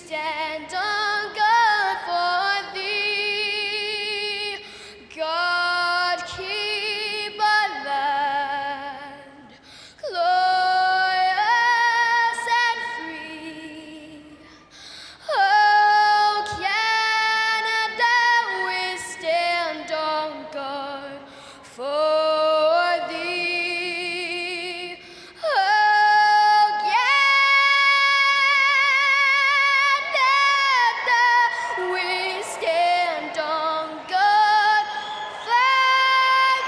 stand on God for thee. God keep our land glorious and free. Oh, Canada, we stand on guard for thee. Oh, Canada, we stand on guard for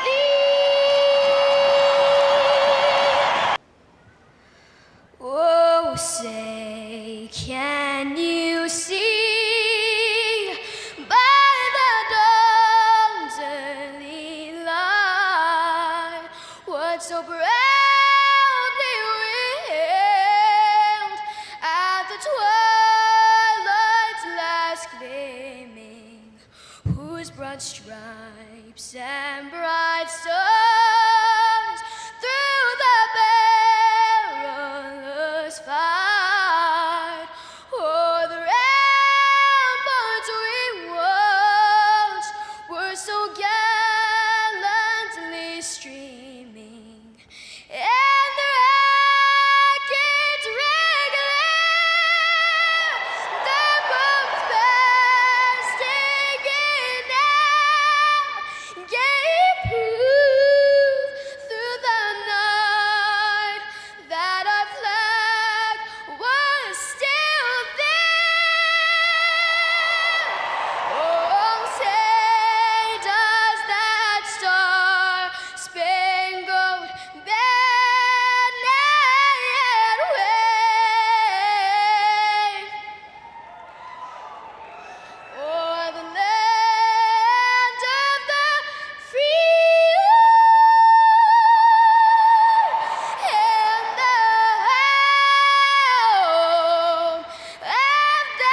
thee. Oh, say, can you see by the dawn's early light what so proudly we hailed at the twilight's last gleaming, whose broad stripes and bright stars through the perilous fight o'er the ramparts we watched were so gallantly streaming, and the rockets regular, the bombs bursting in air, gave proof through the night that our flag was still there. Oh, say does that star-spangled banner yet wave o'er the land of the free and the home of the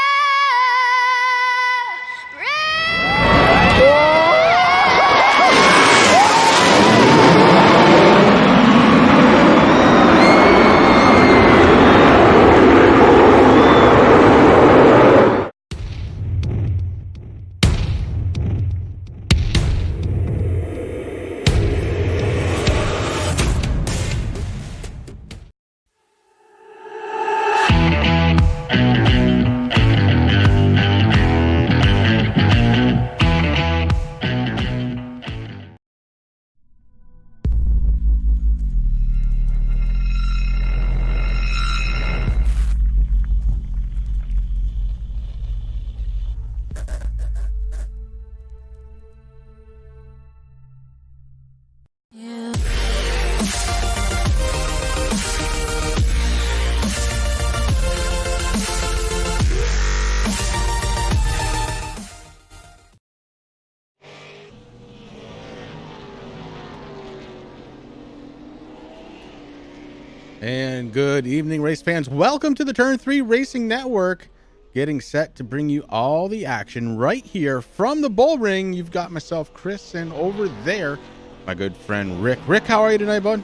And good evening, race fans. Welcome to the Turn 3 Racing Network. Getting set to bring you all the action right here from the Bullring. You've got myself, Chris, and over there, my good friend Rick. Rick, how are you tonight, bud?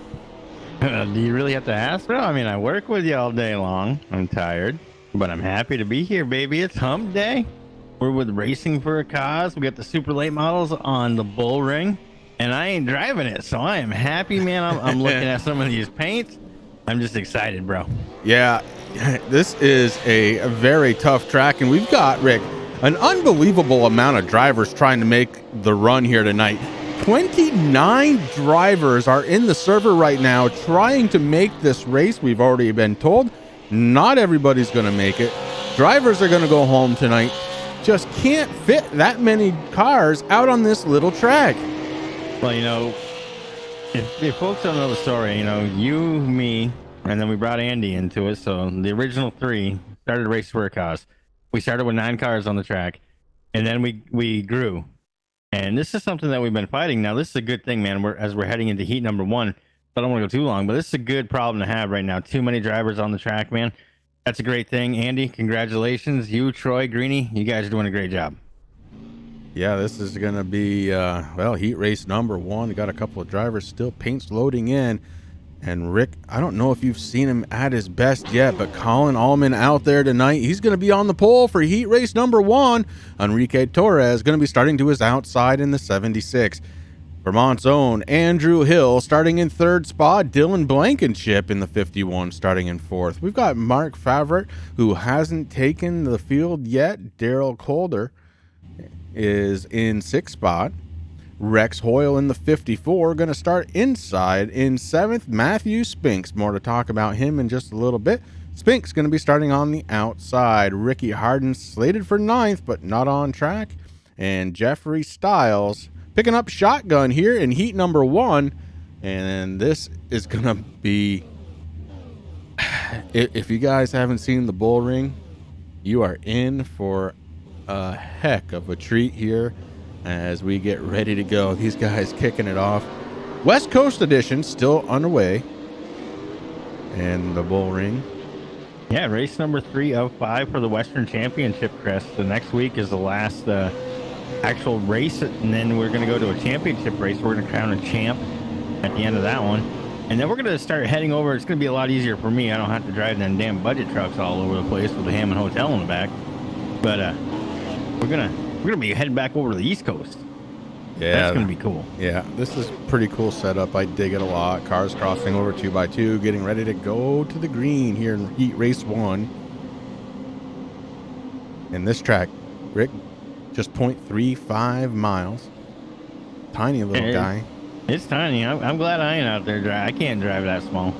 Do you really have to ask, bro? I mean, I work with you all day long. I'm tired, but I'm happy to be here, baby. It's hump day. We're with Racing for a Cause. We got the super late models on the Bullring, and I ain't driving it, so I am happy, man. I'm looking at some of these paints. I'm just excited, bro. Yeah, this is a very tough track, and we've got, Rick, an unbelievable amount of drivers trying to make the run here tonight. 29 drivers are in the server right now trying to make this race. We've already been told not everybody's going to make it. Drivers are going to go home tonight. Just can't fit that many cars out on this little track. Well, you know, if folks don't know the story, you know, you, me, and then we brought Andy into it. So the original three started Race for a Cause. We started with 9 cars on the track, and then we grew. And this is something that we've been fighting. Now, this is a good thing, man. As we're heading into heat number 1. I don't want to go too long, but this is a good problem to have right now. Too many drivers on the track, man. That's a great thing. Andy, congratulations. You, Troy, Greeny, you guys are doing a great job. Yeah, this is going to be, well, heat race number 1. We got a couple of drivers still, paints loading in. And Rick, I don't know if you've seen him at his best yet, but Colin Allman out there tonight. He's going to be on the pole for heat race number 1. Enrique Torres going to be starting to his outside in the 76. Vermont's own Andrew Hill starting in 3rd spot. Dylan Blankenship in the 51 starting in 4th. We've got Mark Favret, who hasn't taken the field yet. Daryl Calder is in 6th spot. Rex Hoyle in the 54 going to start inside. In 7th, Matthew Spinks. More to talk about him in just a little bit. Spinks going to be starting on the outside. Ricky Harden slated for 9th, but not on track. And Jeffrey Stiles picking up shotgun here in heat number 1. And this is going to be... If you guys haven't seen the Bullring, you are in for a heck of a treat here as we get ready to go. These guys kicking it off. West Coast edition still underway. And the Bullring. Yeah, race number 3 of 5 for the Western Championship, Chris. The next week is the last actual race, and then we're going to go to a championship race. We're going to crown a champ at the end of that one. And then we're going to start heading over. It's going to be a lot easier for me. I don't have to drive them damn budget trucks all over the place with the Hammond Hotel in the back. But we're gonna be heading back over to the East Coast. Yeah, that's gonna be cool. Yeah, this is pretty cool setup. I dig it a lot. Cars crossing over 2x2, getting ready to go to the green here in heat race 1. And this track, Rick, just 0.35 miles. Tiny little guy. It's tiny. I'm glad I ain't out there driving. I can't drive that small.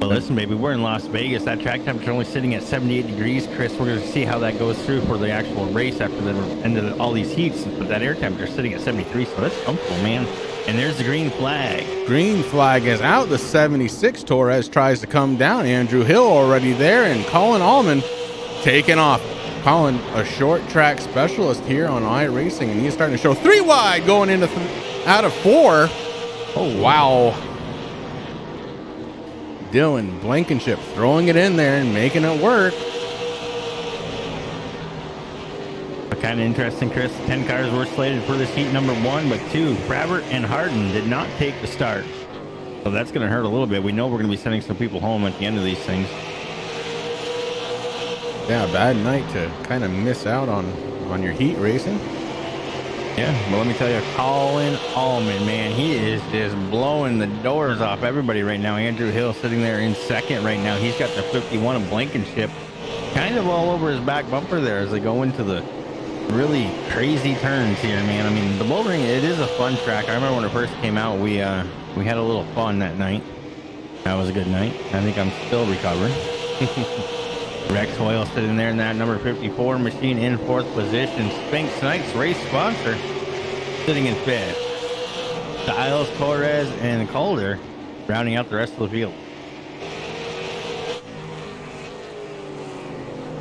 Well, listen, baby, we're in Las Vegas. That track temperature only sitting at 78 degrees. Chris, we're going to see how that goes through for the actual race after the end of all these heats. But that air temperature sitting at 73, so that's comfortable, man. And there's the green flag. Green flag is out. The 76 Torres tries to come down. Andrew Hill already there, and Colin Allman taking off. Colin, a short track specialist here on iRacing, and he's starting to show 3 wide going into out of 4. Oh, wow. Dylan Blankenship throwing it in there and making it work. Kind of interesting, Chris. 10 cars were slated for this heat number 1, but 2, Pravert and Harden, did not take the start. So that's going to hurt a little bit. We know we're going to be sending some people home at the end of these things. Yeah, bad night to kind of miss out on your heat racing. Yeah, well, let me tell you, Colin Allman, man, he is just blowing the doors off everybody right now. Andrew Hill sitting there in 2nd right now. He's got the 51 of Blankenship kind of all over his back bumper there as they go into the really crazy turns here, man. I mean, the Bullring, it is a fun track. I remember when it first came out, we had a little fun that night. That was a good night. I think I'm still recovering. Rex Hoyle sitting there in that number 54 machine in 4th position. Spinks tonight's race sponsor sitting in 5th. Stiles, Torres, and Calder rounding out the rest of the field.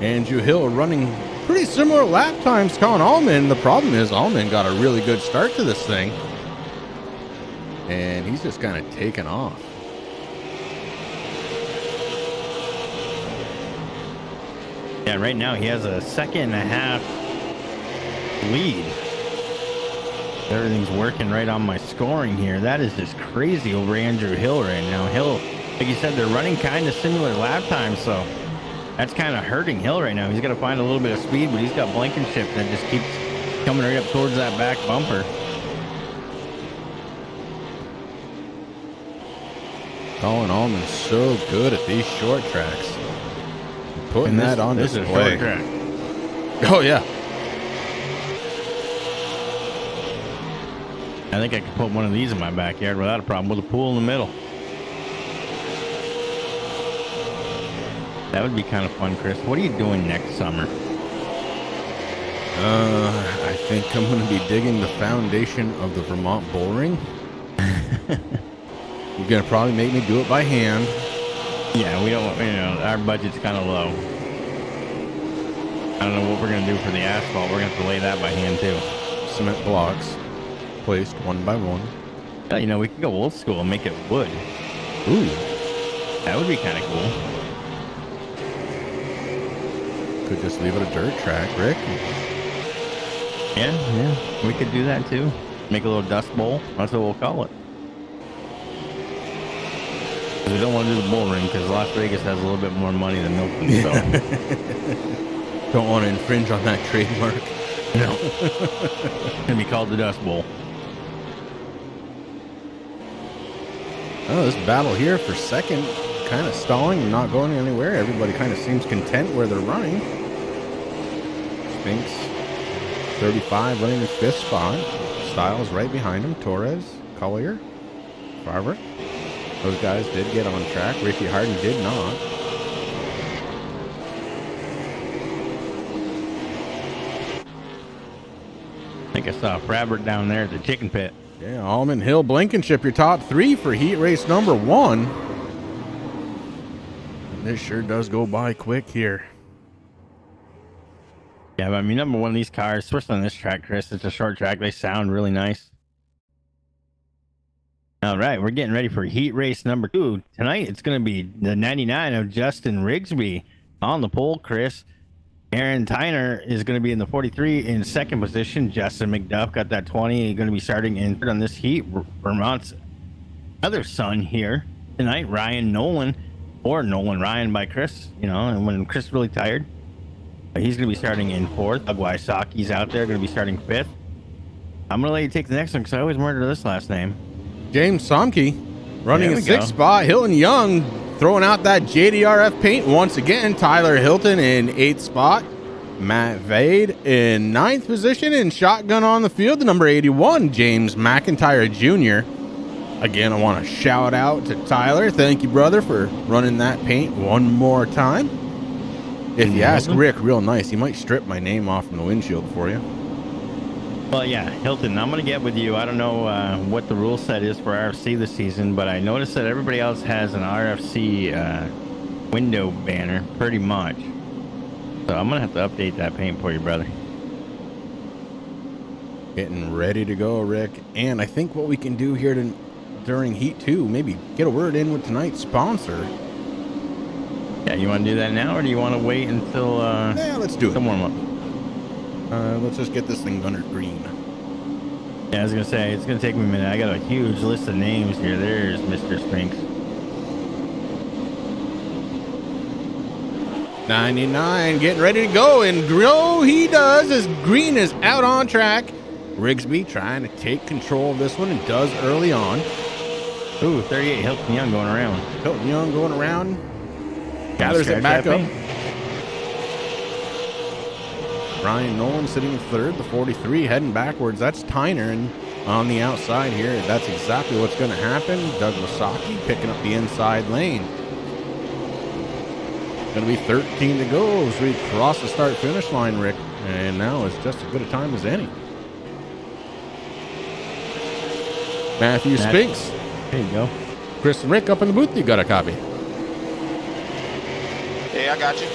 Andrew Hill running pretty similar lap times to Colin Allman. The problem is Allman got a really good start to this thing, and he's just kind of taken off. Yeah, right now he has a 1.5-second lead. Everything's working right on my scoring here. That is just crazy over Andrew Hill right now. Hill, like you said, they're running kind of similar lap times, so that's kind of hurting Hill right now. He's got to find a little bit of speed, but he's got Blankenship that just keeps coming right up towards that back bumper. Colin Allman's so good at these short tracks. Putting that on this display. Is a short track. Oh, yeah. I think I could put one of these in my backyard without a problem, with a pool in the middle. That would be kind of fun, Chris. What are you doing next summer? I think I'm going to be digging the foundation of the Vermont Bullring. You're going to probably make me do it by hand. Yeah, we don't, our budget's kind of low. I don't know what we're going to do for the asphalt. We're going to have to lay that by hand, too. Cement blocks placed one by one. Yeah, we can go old school and make it wood. Ooh. That would be kind of cool. Could just leave it a dirt track, Rick. Yeah, we could do that, too. Make a little dust bowl. That's what we'll call it. We don't want to do the Bullring because Las Vegas has a little bit more money than Milton. So. Don't want to infringe on that trademark. No. It's going to be called the Dust Bowl. Oh, this battle here for second, kind of stalling and not going anywhere. Everybody kind of seems content where they're running. Spinks, 35, running in fifth spot. Styles right behind him. Torres, Collier, Farber. Those guys did get on track. Ricky Harden did not. I think I saw Frabert down there at the chicken pit. Yeah, Almond Hill, Blankenship, your top three for heat race number 1. And this sure does go by quick here. Yeah, but I mean, number one, these cars, especially on this track, Chris, it's a short track. They sound really nice. All right, we're getting ready for heat race number 2. Tonight, it's going to be the 99 of Justin Rigsby on the pole, Chris. Aaron Tyner is going to be in the 43 in second position. Justin McDuff got that 20. He's going to be starting in third on this heat. Vermont's other son here tonight, Ryan Nolan, or Nolan Ryan by Chris, you know, and when Chris is really tired. He's going to be starting in fourth. Doug Wysocki's out there, going to be starting fifth. I'm going to let you take the next one because I always murder this last name. James Somke running in sixth go. spot. Hilton Young throwing out that JDRF paint once again. Tyler Hilton in 8th spot. Matt Vade in 9th position in shotgun on the field. The number 81, James McIntyre Jr. Again, I want to shout out to Tyler. Thank you, brother, for running that paint one more time. If you ask Rick real nice, he might strip my name off from the windshield for you. Well, yeah, Hilton, I'm going to get with you. I don't know what the rule set is for RFC this season, but I noticed that everybody else has an RFC window banner, pretty much. So I'm going to have to update that paint for you, brother. Getting ready to go, Rick. And I think what we can do here during Heat 2, maybe get a word in with tonight's sponsor. Yeah, you want to do that now, or do you want to wait until yeah, let's do it. some warm up? Let's just get this thing under green. Yeah, I was going to say, it's going to take me a minute. I got a huge list of names here. There's Mr. Spinks. 99 getting ready to go, and go he does as green is out on track. Rigsby trying to take control of this one and does early on. Ooh, 38, Hilton Young going around. Hilton Young going around. Gathers it back up. Ryan Nolan sitting in third. The 43 heading backwards. That's Tyner, and on the outside here, that's exactly what's going to happen. Doug Wasaki picking up the inside lane. Going to be 13 to go as we cross the start-finish line, Rick. And now is just as good a time as any. Matthew Spinks. There you go. Chris and Rick up in the booth. You got a copy? Yeah, I got you.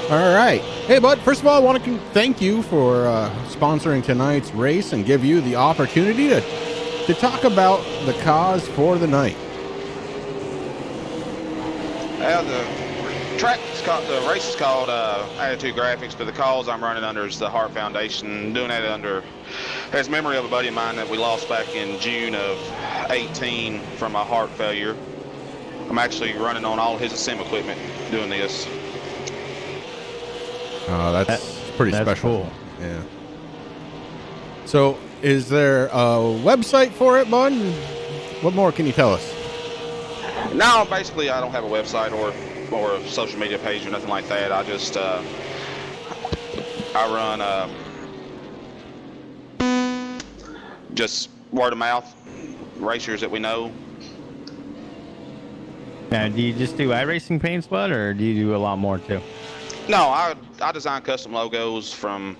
All right. Hey, bud, first of all, I want to thank you for sponsoring tonight's race and give you the opportunity to talk about the cause for the night. The race is called Attitude Graphics, but the cause I'm running under is the Heart Foundation. Doing that as memory of a buddy of mine that we lost back in June of 18 from a heart failure. I'm actually running on all his sim equipment doing this. That's pretty that's special. Cool. Yeah. So, is there a website for it, bud? What more can you tell us? No, basically, I don't have a website or a social media page or nothing like that. I just I run just word of mouth racers that we know. Now, do you just do iRacing paints, bud, or do you do a lot more too? No, I design custom logos from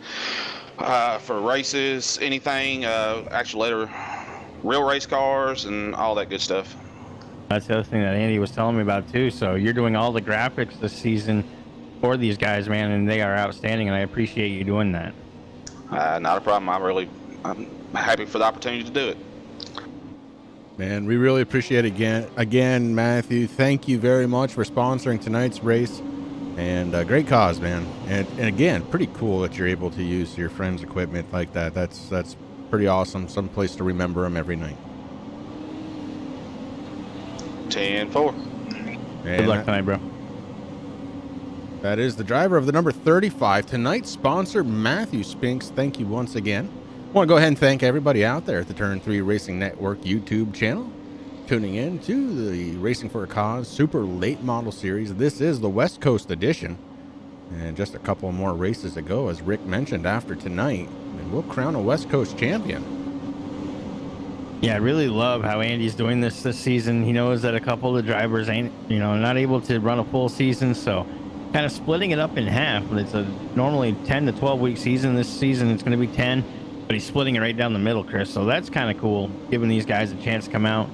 for races, anything, actual later real race cars and all that good stuff. That's the other thing that Andy was telling me about too. So you're doing all the graphics this season for these guys, man, and they are outstanding, and I appreciate you doing that. Not a problem. I'm happy for the opportunity to do it. Man, we really appreciate it again, Matthew. Thank you very much for sponsoring tonight's race. And great cause, man. And again, pretty cool that you're able to use your friend's equipment like that. That's pretty awesome. Some place to remember him every night. 10-4. Good luck tonight, bro. That is the driver of the number 35. Tonight's sponsor, Matthew Spinks. Thank you once again. I want to go ahead and thank everybody out there at the Turn 3 Racing Network YouTube channel, tuning in to the Racing for a Cause Super Late Model Series. This is the West Coast edition. And just a couple more races to go, as Rick mentioned, after tonight. And we'll crown a West Coast champion. Yeah, I really love how Andy's doing this season. He knows that a couple of the drivers ain't, not able to run a full season, so kind of splitting it up in half. But it's a normally 10 to 12 week season. This season it's going to be 10, but he's splitting it right down the middle, Chris. So that's kind of cool, giving these guys a chance to come out.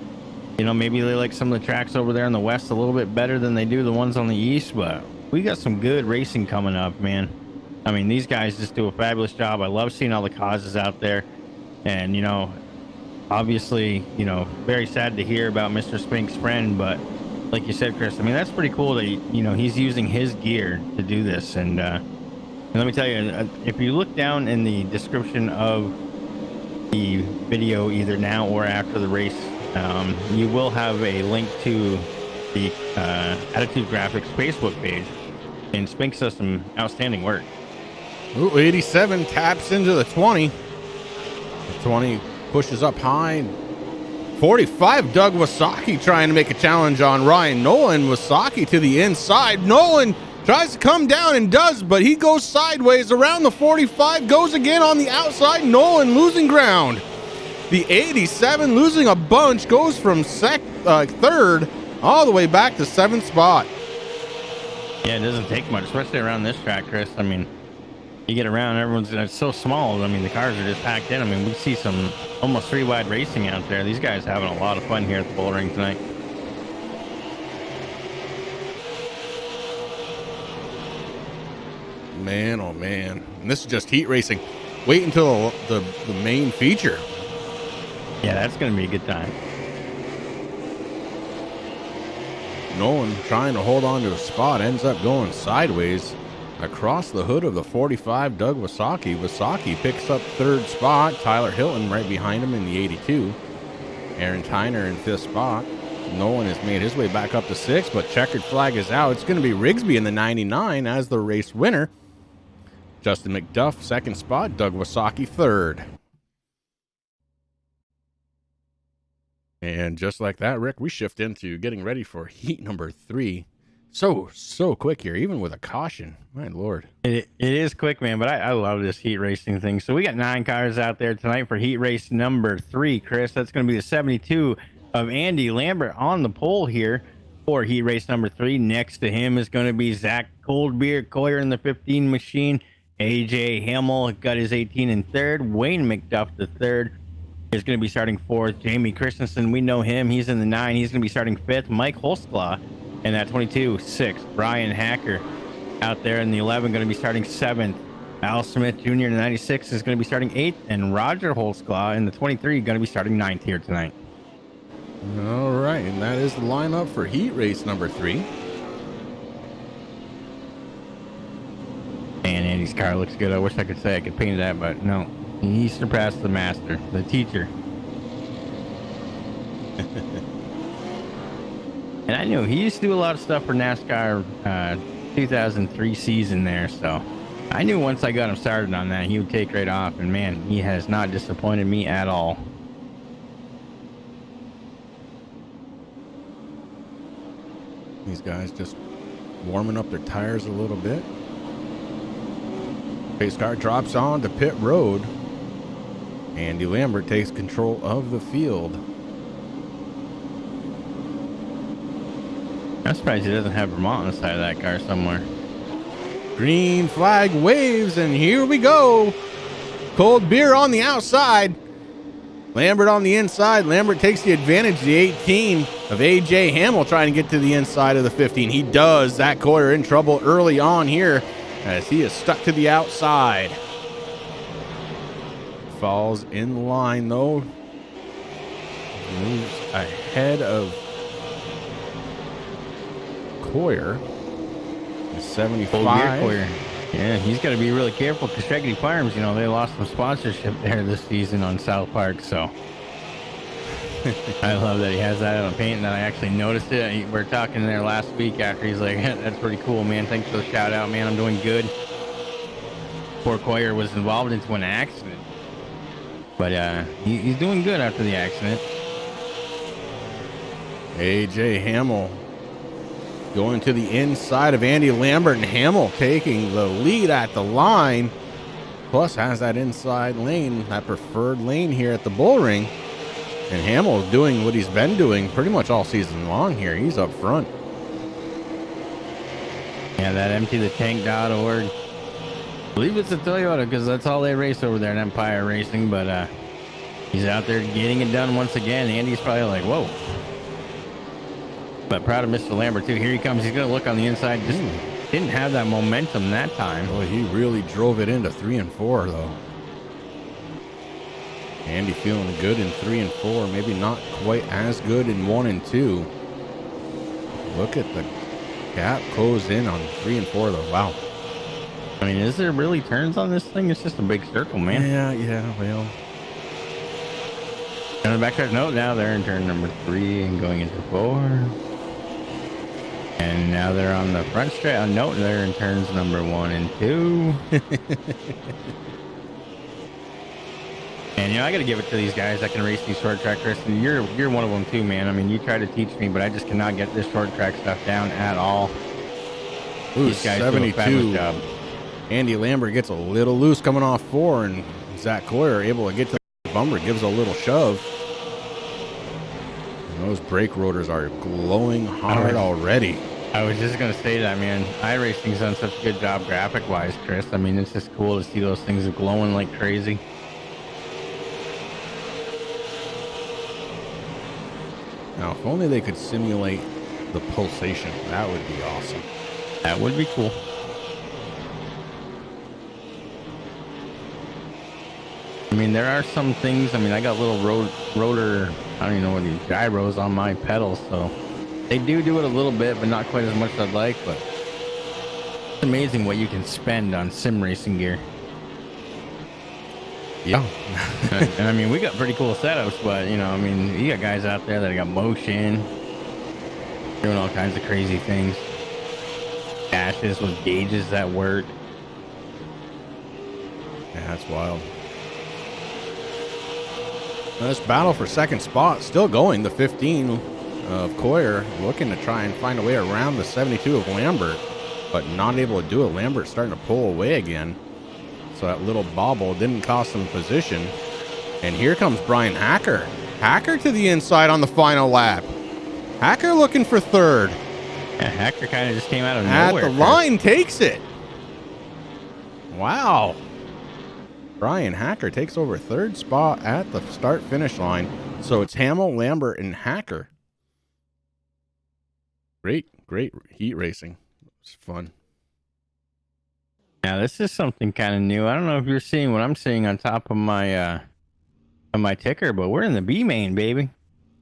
Maybe they like some of the tracks over there in the west a little bit better than they do the ones on the east, but we got some good racing coming up, man. I mean, these guys just do a fabulous job. I love seeing all the causes out there. And, obviously, very sad to hear about Mr. Spink's friend, but like you said, Chris, I mean, that's pretty cool that, he's using his gear to do this. And let me tell you, if you look down in the description of the video, either now or after the race, you will have a link to the Attitude Graphics Facebook page, and Spinks does some outstanding work. Ooh, 87 taps into the 20. The 20 pushes up high. 45, Doug Wasaki trying to make a challenge on Ryan Nolan. Wasaki to the inside. Nolan tries to come down and does, but he goes sideways around the 45, goes again on the outside. Nolan losing ground. The 87 losing a bunch, goes from third all the way back to 7th spot. Yeah, it doesn't take much, especially around this track, Chris. I mean, you get around, it's so small. I mean, the cars are just packed in. I mean, we see some almost 3-wide racing out there. These guys having a lot of fun here at the Bullring tonight. Man, oh man. And this is just heat racing. Wait until the main feature. Yeah, that's going to be a good time. Nolan trying to hold on to a spot, ends up going sideways across the hood of the 45, Doug Wasaki. Wasaki picks up 3rd spot. Tyler Hilton right behind him in the 82. Aaron Tyner in 5th spot. Nolan has made his way back up to 6th, but checkered flag is out. It's going to be Rigsby in the 99 as the race winner. Justin McDuff, 2nd spot. Doug Wasaki, 3rd. And just like that, Rick, we shift into getting ready for heat number 3. So quick here, even with a caution. My Lord. It is quick, man, but I love this heat racing thing. So we got 9 cars out there tonight for heat race number 3, Chris. That's going to be the 72 of Andy Lambert on the pole here for heat race number 3. Next to him is going to be Zach Coldbeer Coyer in the 15 machine. AJ Hamill got his 18 in 3rd. Wayne McDuff, the 3rd, is going to be starting 4th. Jamie Christensen, we know him. He's in the 9. He's going to be starting 5th. Mike Holsclaw in that 22, 6th. Brian Hacker out there in the 11, going to be starting 7th. Al Smith Jr. in the 96 is going to be starting 8th. And Roger Holsclaw in the 23 going to be starting 9th here tonight. All right, and that is the lineup for heat race number 3. And Andy's car looks good. I wish I could say I could paint that, but no. He surpassed the master, the teacher. And I knew he used to do a lot of stuff for NASCAR 2003 season there, so I knew once I got him started on that, he would take right off. And man, he has not disappointed me at all. These guys just warming up their tires a little bit. Pace car drops on to pit road. Andy Lambert takes control of the field. I'm surprised he doesn't have Vermont on the side of that car somewhere. Green flag waves, and here we go. Cold beer on the outside. Lambert on the inside. Lambert takes the advantage. The 18 of AJ Hamill trying to get to the inside of the 15. He does. Zach Coyer in trouble early on here as he is stuck to the outside. Falls in line though. Moves ahead of Coyer. 75. Yeah, he's got to be really careful because Shaggedy Farms, you know, they lost some sponsorship there this season on South Park. So I love that he has that on paint, and I actually noticed it. We were talking there last week after. He's like, "That's pretty cool, man. Thanks for the shout out, man. I'm doing good." Poor Coyer was involved into an accident, but he's doing good after the accident. AJ Hamill going to the inside of Andy Lambert, and Hamill taking the lead at the line. Plus has that inside lane, that preferred lane here at the Bullring. And Hamill is doing what he's been doing pretty much all season long here. He's up front. Yeah, that emptythetank.org. I believe it's a Toyota because that's all they race over there at Empire Racing. But he's out there getting it done once again. Andy's probably like, whoa. But proud of Mr. Lambert, too. Here he comes. He's going to look on the inside. Just didn't have that momentum that time. Boy, he really drove it into 3 and 4, though. Andy feeling good in 3 and 4. Maybe not quite as good in 1 and 2. Look at the gap closed in on 3 and 4, though. Wow. I mean, is there really turns on this thing? It's just a big circle, man. Yeah, well. And the backtrack note, now they're in turn number 3 and going into 4. And now they're on the front stretch. Note, they're in turns number 1 and 2. And, you know, I got to give it to these guys that can race these short track races. And you're one of them, too, man. I mean, you try to teach me, but I just cannot get this short track stuff down at all. Ooh, these guys 72. do a fabulous job. Andy Lambert gets a little loose coming off 4, and Zach Coyer able to get to the bumper, gives a little shove. And those brake rotors are glowing hard already. I was just going to say that, man. iRacing's done such a good job graphic-wise, Chris. I mean, it's just cool to see those things glowing like crazy. Now, if only they could simulate the pulsation, that would be awesome. That would be cool. I mean, there are some things. I mean, I got little rotor, I don't even know what these gyros on my pedals, so they do it a little bit, but not quite as much as I'd like. But it's amazing what you can spend on sim racing gear. Yeah. And I mean, we got pretty cool setups, but you know, I mean, you got guys out there that got motion, doing all kinds of crazy things. Dashes with gauges that work. Yeah, that's wild. Now, this battle for second spot still going. The 15 of Coyer looking to try and find a way around the 72 of Lambert, but not able to do it. Lambert starting to pull away again. So that little bobble didn't cost him position. And here comes Brian Hacker. Hacker to the inside on the final lap. Hacker looking for third. Yeah, Hacker kind of just came out of At nowhere. the line, takes it. Wow. Brian Hacker takes over third spot at the start-finish line. So it's Hamill, Lambert, and Hacker. Great heat racing. It's fun. Now, this is something kind of new. I don't know if you're seeing what I'm seeing on top of my ticker, but we're in the B main, baby.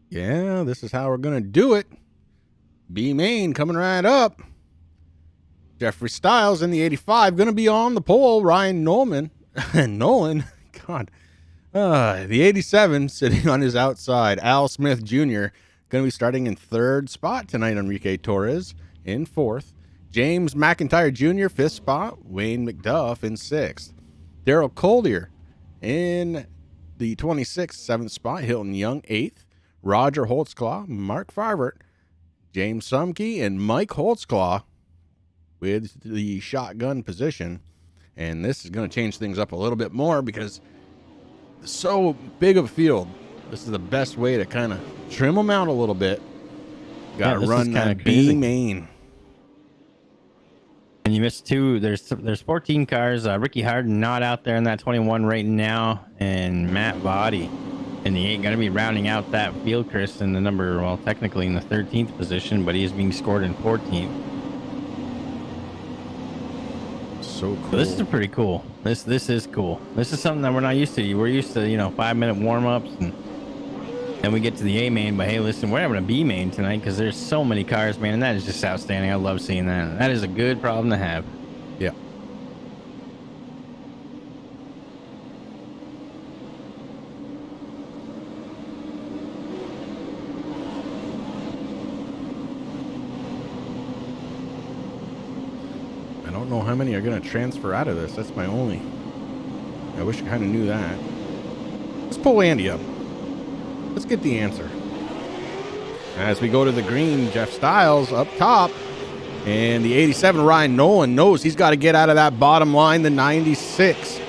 Yeah, this is how we're going to do it. B main coming right up. Jeffrey Stiles in the 85 going to be on the pole. Ryan Nolan, God. The 87 sitting on his outside. Al Smith Jr. going to be starting in third spot tonight. Enrique Torres in fourth. James McIntyre Jr., fifth spot. Wayne McDuff in sixth. Daryl Collier in the 26th, seventh spot. Hilton Young, eighth. Roger Holtzclaw, Mark Farvert, James Sumke, and Mike Holtzclaw with the shotgun position. And this is going to change things up a little bit more because it's so big of a field. This is the best way to kind of trim them out a little bit. Got to run that B main. And you missed two. There's 14 cars. Ricky Harden not out there in that 21 right now, and Matt Body in the 8 going to be rounding out that field, Chris, in the number, well, technically in the 13th position, but he is being scored in 14th. So cool. So this is pretty cool. This is cool. This is something that we're not used to. We're used to 5-minute warm-ups, and then we get to the A main. But hey, listen, we're having a B main tonight because there's so many cars, man, and that is just outstanding. I love seeing that. That is a good problem to have. Yeah. don't know how many are going to transfer out of this. That's my only. I wish I kind of knew that. Let's pull Andy up. Let's get the answer. As we go to the green, Jeff Stiles up top. And the 87, Ryan Nolan, knows he's got to get out of that bottom line, the 96.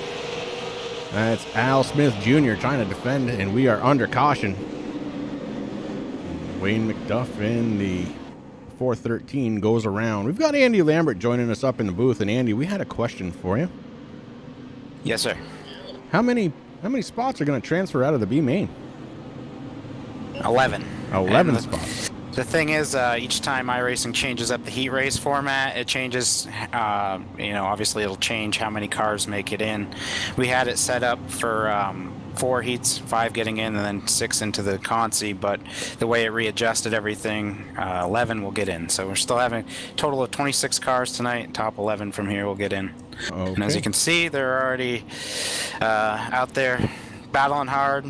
That's Al Smith Jr. trying to defend, and we are under caution. Wayne McDuff in the 413 goes around. We've got Andy Lambert joining us up in the booth. And Andy, we had a question for you. Yes, sir. How many spots are going to transfer out of the B main? 11. 11 spots. The thing is, each time iRacing changes up the heat race format, it changes, obviously it'll change how many cars make it in. We had it set up for 4 heats, 5 getting in, and then 6 into the consi, but the way it readjusted everything, 11 will get in. So we're still having a total of 26 cars tonight. Top 11 from here will get in. Okay. And as you can see, they're already out there battling hard.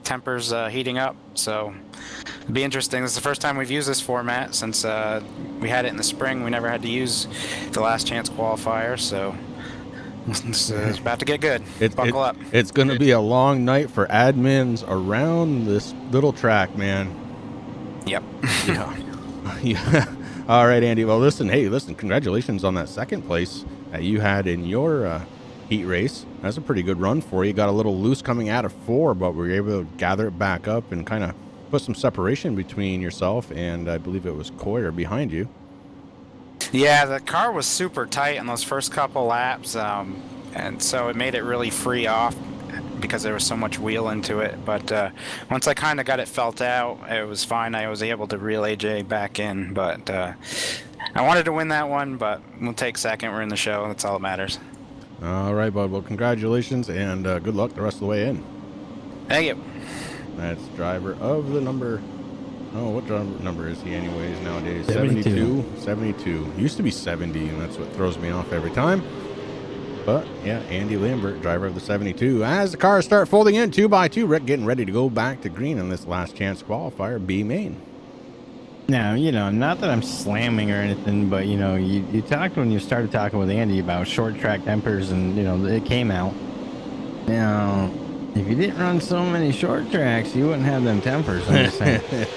Tempers heating up, so it'll be interesting. This is the first time we've used this format since we had it in the spring. We never had to use the last chance qualifier, so it's about to get good. Buckle up. It's going to be a long night for admins around this little track, man. Yep. Yeah. All right, Andy. Well, listen, congratulations on that second place that you had in your heat race. That's a pretty good run for you. Got a little loose coming out of 4, but we were able to gather it back up and kind of put some separation between yourself and I believe it was Coyer behind you. Yeah, the car was super tight on those first couple laps, and so it made it really free off because there was so much wheel into it. But once I kind of got it felt out, it was fine. I was able to reel AJ back in, but I wanted to win that one, but we'll take second. We're in the show. That's all that matters. All right, bud. Well, congratulations and good luck the rest of the way in. Thank you. That's driver of the number. Oh, what number is he anyways nowadays? 72. 72. Used to be 70, and that's what throws me off every time. But, yeah, Andy Lambert, driver of the 72. As the cars start folding in 2 by 2, Rick getting ready to go back to green on this last chance qualifier, B main. Now, not that I'm slamming or anything, but, you talked when you started talking with Andy about short track tempers and, it came out. Now, if you didn't run so many short tracks, you wouldn't have them tempers. I'm just saying.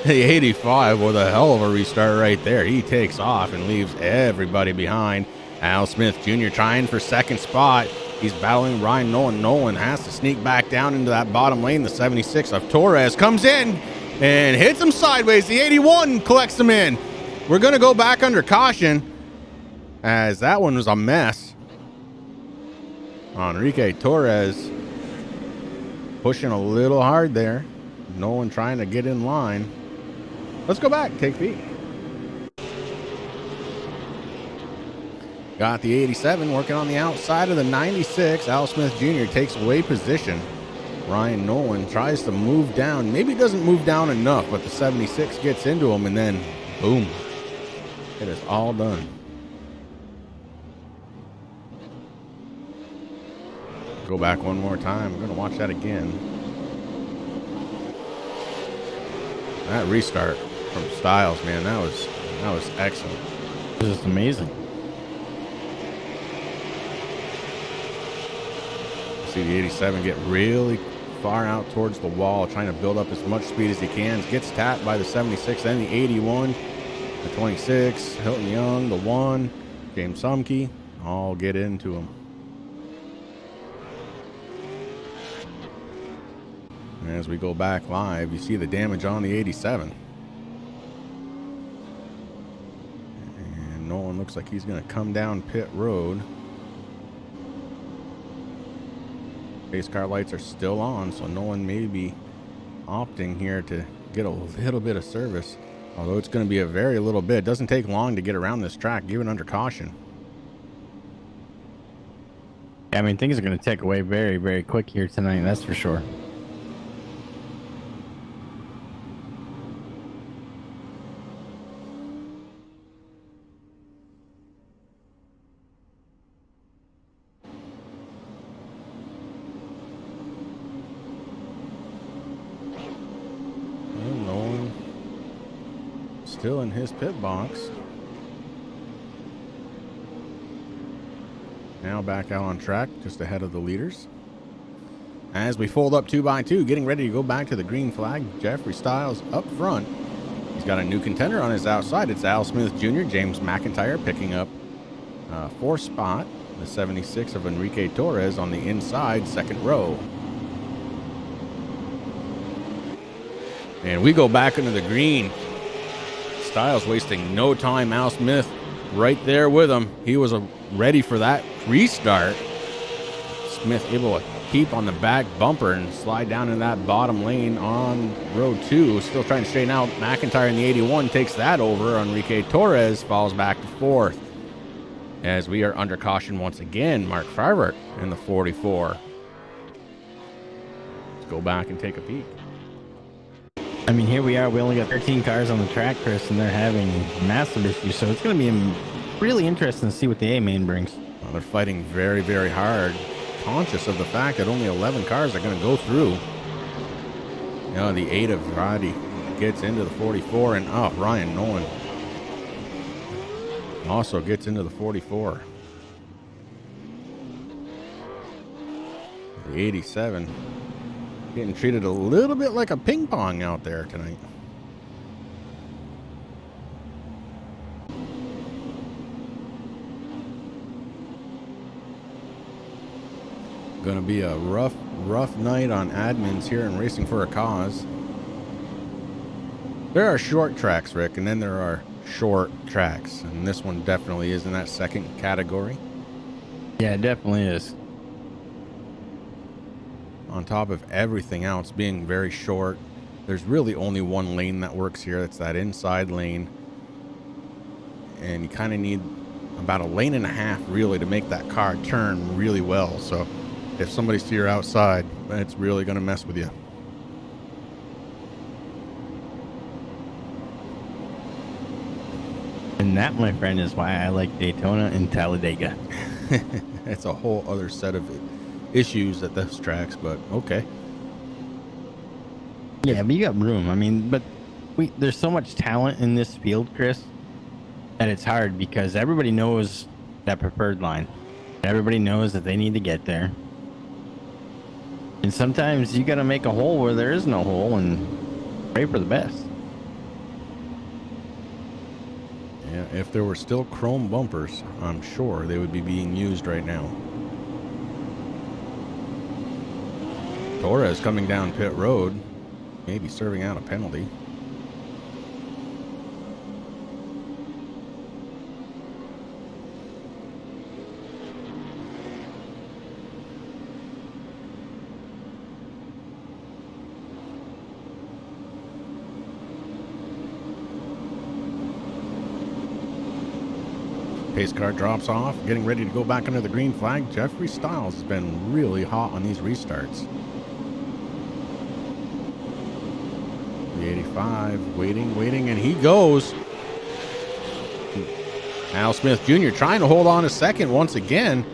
The 85 with a hell of a restart right there. He takes off and leaves everybody behind. Al Smith Jr. trying for second spot. He's battling Ryan Nolan. Nolan has to sneak back down into that bottom lane. The 76 of Torres comes in and hits him sideways. The 81 collects him in. We're going to go back under caution as that one was a mess. Enrique Torres pushing a little hard there. Nolan trying to get in line. Let's go back. Take feet. Got the 87 working on the outside of the 96. Al Smith Jr. takes away position. Ryan Nolan tries to move down. Maybe doesn't move down enough, but the 76 gets into him, and then boom. It is all done. Go back one more time. I'm going to watch that again. That restart from Styles, man, that was excellent. This is amazing. See the 87 get really far out towards the wall, trying to build up as much speed as he can. Gets tapped by the 76, then the 81, the 26, Hilton Young, the 1, James Sumkey, all get into him. And as we go back live, you see the damage on the 87. And Nolan looks like he's going to come down pit road. Pace car lights are still on, so Nolan may be opting here to get a little bit of service. Although it's going to be a very little bit. It doesn't take long to get around this track, even under caution. I mean, things are going to take away very, very quick here tonight, that's for sure. Still in his pit box. Now back out on track, just ahead of the leaders. As we fold up 2x2, getting ready to go back to the green flag. Jeffrey Styles up front. He's got a new contender on his outside. It's Al Smith Jr., James McIntyre picking up fourth spot. The 76 of Enrique Torres on the inside, second row. And we go back into the green. Styles wasting no time. Al Smith right there with him. He was ready for that restart. Smith able to keep on the back bumper and slide down in that bottom lane on row 2. Still trying to straighten out. McIntyre in the 81 takes that over. Enrique Torres falls back to fourth. As we are under caution once again, Mark Farvert in the 44. Let's go back and take a peek. I mean, here we are. We only got 13 cars on the track, Chris, and they're having massive issues. So it's going to be really interesting to see what the A main brings. Well, they're fighting very, very hard, conscious of the fact that only 11 cars are going to go through. You know, the 8 of Roddy gets into the 44, and Ryan Nolan also gets into the 44. The 87 getting treated a little bit like a ping pong out there tonight. Going to be a rough night on admins here in Racing for a Cause. There are short tracks, Rick, and then there are short tracks, and this one definitely is in that second category. Yeah, it definitely is. On top of everything else being very short, there's really only one lane that works here. It's that inside lane, and you kind of need about a lane and a half really to make that car turn really well. So if somebody's to your outside, it's really going to mess with you. And that, my friend, is why I like Daytona and Talladega. It's a whole other set of issues at those tracks, but okay. Yeah, but you got room. I mean, but there's so much talent in this field, Chris, that it's hard because everybody knows that preferred line. Everybody knows that they need to get there. And sometimes you got to make a hole where there is no hole and pray for the best. Yeah, if there were still chrome bumpers, I'm sure they would be being used right now. Torres coming down pit road, maybe serving out a penalty. Pace car drops off, getting ready to go back under the green flag. Jeffrey Styles has been really hot on these restarts. The 85, waiting, and he goes. Al Smith Jr. trying to hold on a second once again.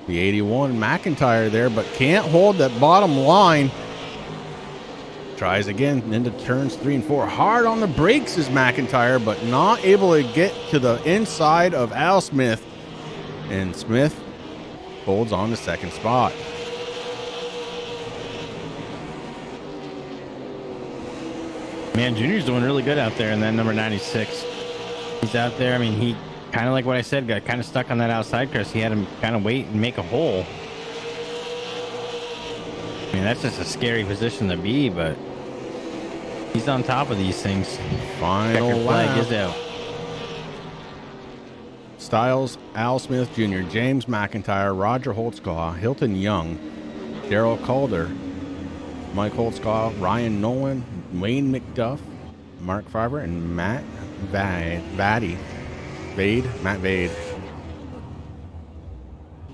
The 81 McIntyre there, but can't hold that bottom line. Tries again into turns 3 and 4. Hard on the brakes is McIntyre, but not able to get to the inside of Al Smith. And Smith holds on to second spot. Man, Junior's doing really good out there in that number 96. He's out there. I mean, he kind of like what I said, got kind of stuck on that outside crest. He had him kind of wait and make a hole. I mean, that's just a scary position to be, but he's on top of these things. Final Checker flag lap. is out. Styles, Al Smith Jr., James McIntyre, Roger Holtzclaw, Hilton Young, Daryl Calder, Mike Holtzclaw, Ryan Nolan, Wayne McDuff, Mark Farber, and Matt Vade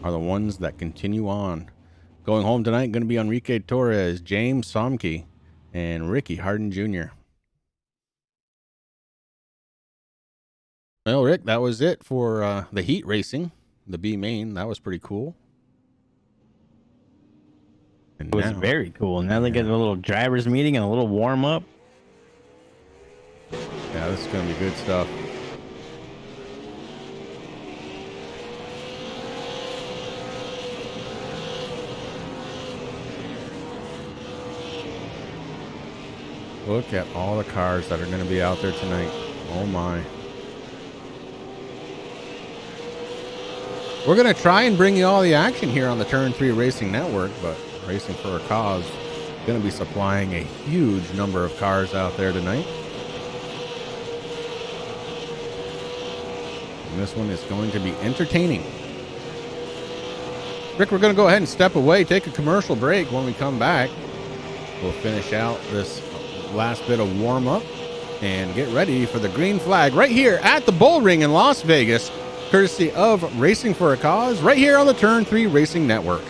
are the ones that continue on. Going home tonight, going to be Enrique Torres, James Somke, and Ricky Harden Jr. Well, Rick, that was it for the heat racing, the B main. That was pretty cool. And It was very cool. Now they get a little drivers meeting and a little warm up. Yeah, this is going to be good stuff. Look at all the cars that are going to be out there tonight. Oh my. We're going to try and bring you all the action here on the Turn 3 Racing Network, but Racing for a Cause is going to be supplying a huge number of cars out there tonight. And this one is going to be entertaining. Rick, we're going to go ahead and step away, take a commercial break. When we come back, we'll finish out this last bit of warm-up and get ready for the green flag right here at the Bullring in Las Vegas, courtesy of Racing for a Cause, right here on the Turn 3 Racing Network.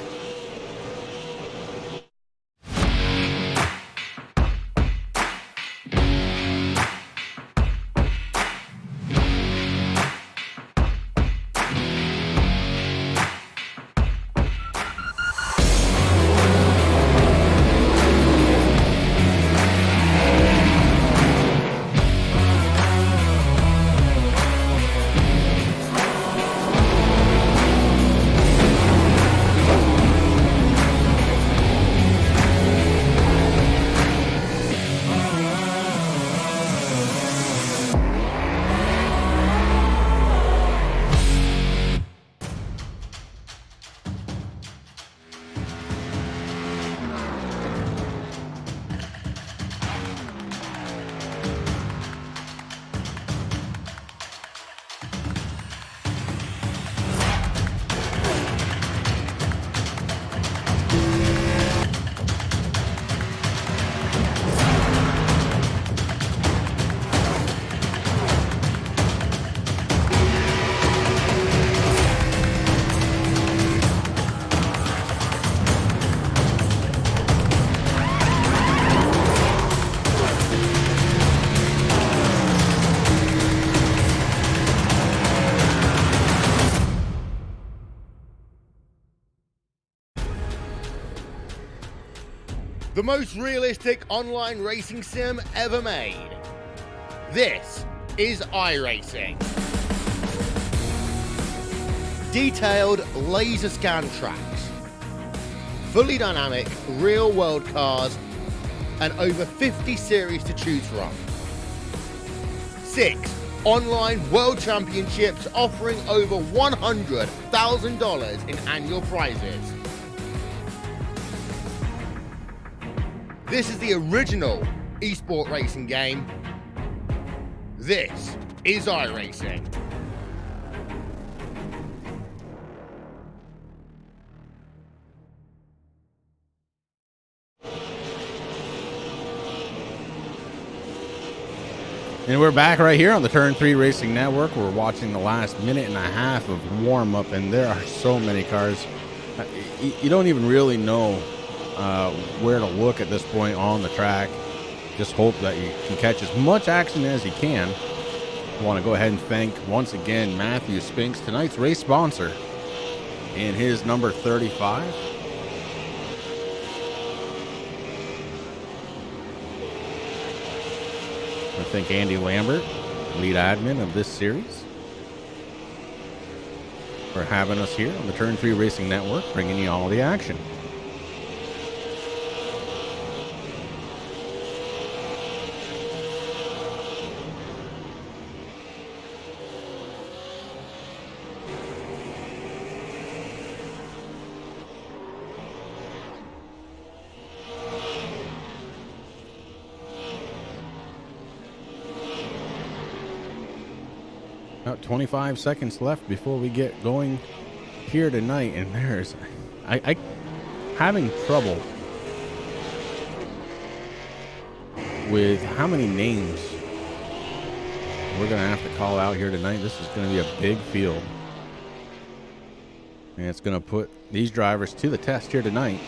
The most realistic online racing sim ever made. This is iRacing. Detailed laser scan tracks, fully dynamic real world cars, and over 50 series to choose from. 6 online world championships offering over $100,000 in annual prizes. This is the original esport racing game. This is iRacing. And we're back right here on the Turn 3 Racing Network. We're watching the last minute and a half of warm-up, and there are so many cars. You don't even really know where to look at this point on the track. Just hope that you can catch as much action as you can. I want to go ahead and thank once again Matthew Spinks, tonight's race sponsor, in his number 35. I thank Andy Lambert, lead admin of this series, for having us here on the Turn 3 Racing Network, bringing you all the action. About 25 seconds left before we get going here tonight, and there's I having trouble with how many names we're gonna have to call out here tonight. This is gonna be a big field, and it's gonna put these drivers to the test here tonight.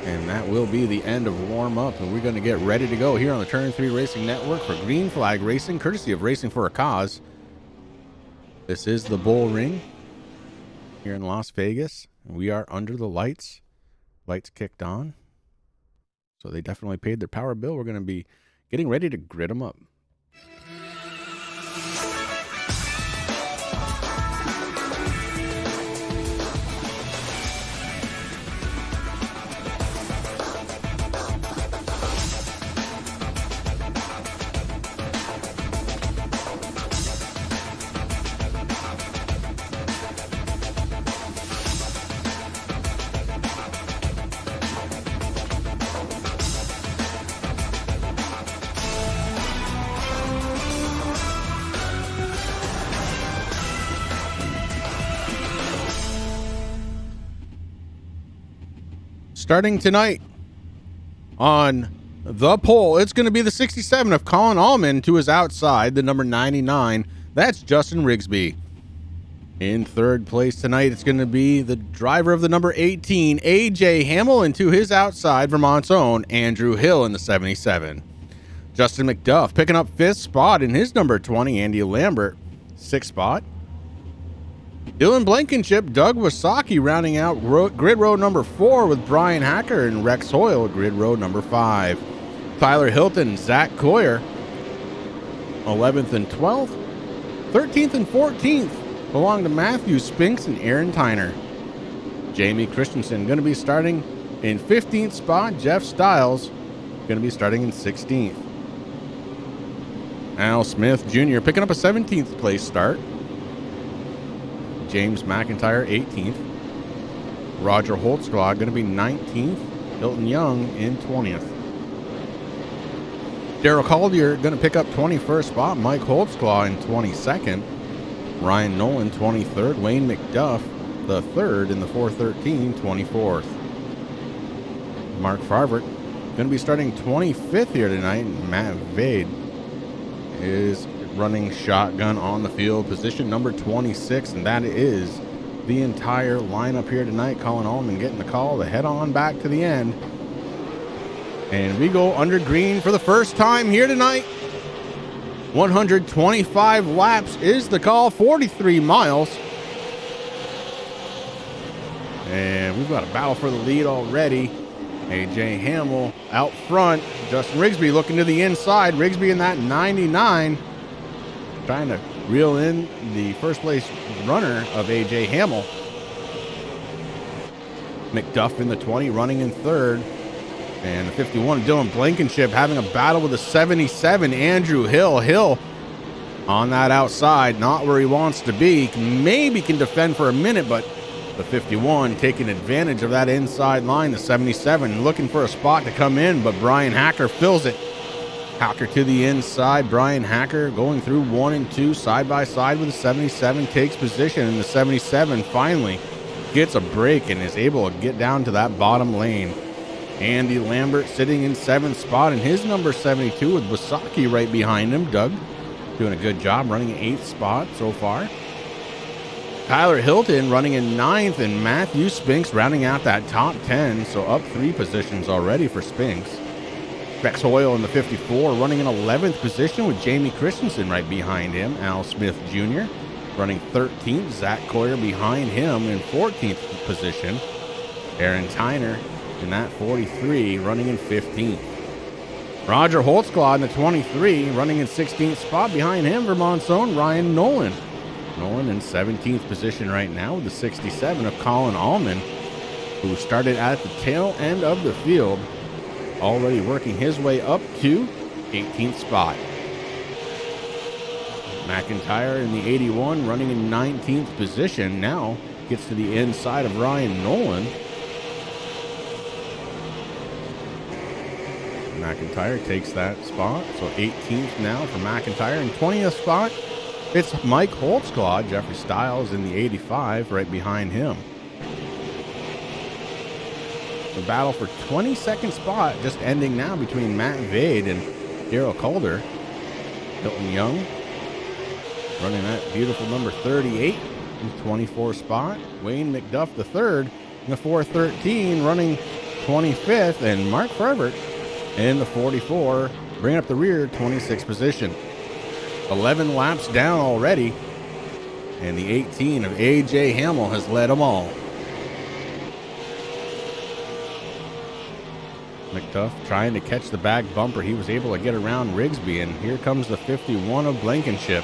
And that will be the end of warm-up, and we're going to get ready to go here on the Turn 3 Racing Network for Green Flag Racing, courtesy of Racing for a Cause. This is the Bullring here in Las Vegas. We are under the lights. Lights kicked on. So they definitely paid their power bill. We're going to be getting ready to grid them up. Starting tonight on the pole, it's going to be the 67 of Colin Allman. To his outside, the number 99. That's Justin Rigsby. In third place tonight, it's going to be the driver of the number 18, AJ Hamill, and to his outside, Vermont's own Andrew Hill in the 77. Justin McDuff picking up fifth spot in his number 20, Andy Lambert, sixth spot. Dylan Blankenship, Doug Wasaki rounding out grid row number 4 with Brian Hacker and Rex Hoyle, grid row number 5. Tyler Hilton, Zach Coyer, 11th and 12th. 13th and 14th belong to Matthew Spinks and Aaron Tyner. Jamie Christensen going to be starting in 15th spot. Jeff Stiles going to be starting in 16th. Al Smith Jr. picking up a 17th place start. James McIntyre 18th. Roger Holtzclaw going to be 19th. Hilton Young in 20th. Daryl Caldier going to pick up 21st spot. Mike Holtzclaw in 22nd. Ryan Nolan 23rd. Wayne McDuff the 3rd in the 413, 24th. Mark Farvert going to be starting 25th here tonight. Matt Vade is running shotgun on the field, position number 26, and that is the entire lineup here tonight. Colin Allman getting the call to head on back to the end. And we go under green for the first time here tonight. 125 laps is the call, 43 miles. And we've got a battle for the lead already. AJ Hamill out front. Justin Rigsby looking to the inside. Rigsby in that 99. Trying to reel in the first place runner of AJ Hamill. McDuff in the 20, running in third. And the 51, Dylan Blankenship having a battle with the 77, Andrew Hill. Hill on that outside, not where he wants to be. Maybe can defend for a minute, but the 51 taking advantage of that inside line. The 77 looking for a spot to come in, but Brian Hacker fills it. Hacker to the inside. Brian Hacker going through 1 and 2 side by side with the 77, takes position, and the 77 finally gets a break and is able to get down to that bottom lane. Andy Lambert sitting in 7th spot in his number 72 with Wasaki right behind him. Doug doing a good job running 8th spot so far. Tyler Hilton running in 9th, and Matthew Spinks rounding out that top 10, so up 3 positions already for Spinks. Rex Hoyle in the 54 running in 11th position with Jamie Christensen right behind him. Al Smith Jr. running 13th. Zach Coyer behind him in 14th position. Aaron Tyner in that 43 running in 15th. Roger Holtzclaw in the 23 running in 16th spot. Behind him, Vermont's own Ryan Nolan. Nolan in 17th position right now with the 67 of Colin Allman, who started at the tail end of the field, already working his way up to 18th spot. McIntyre in the 81 running in 19th position, now gets to the inside of Ryan Nolan. McIntyre takes that spot, so 18th now for McIntyre. In 20th spot, it's Mike Holtzclaw. Jeffrey Stiles in the 85 right behind him. The battle for 22nd spot just ending now between Matt Vade and Daryl Calder. Hilton Young running that beautiful number 38 in 24th spot. Wayne McDuff the 3rd in the 413 running 25th, and Mark Herbert in the 44 bringing up the rear 26th position. 11 laps down already, and the 18 of AJ Hamill has led them all. McDuff trying to catch the back bumper. He was able to get around Rigsby, and here comes the 51 of Blankenship.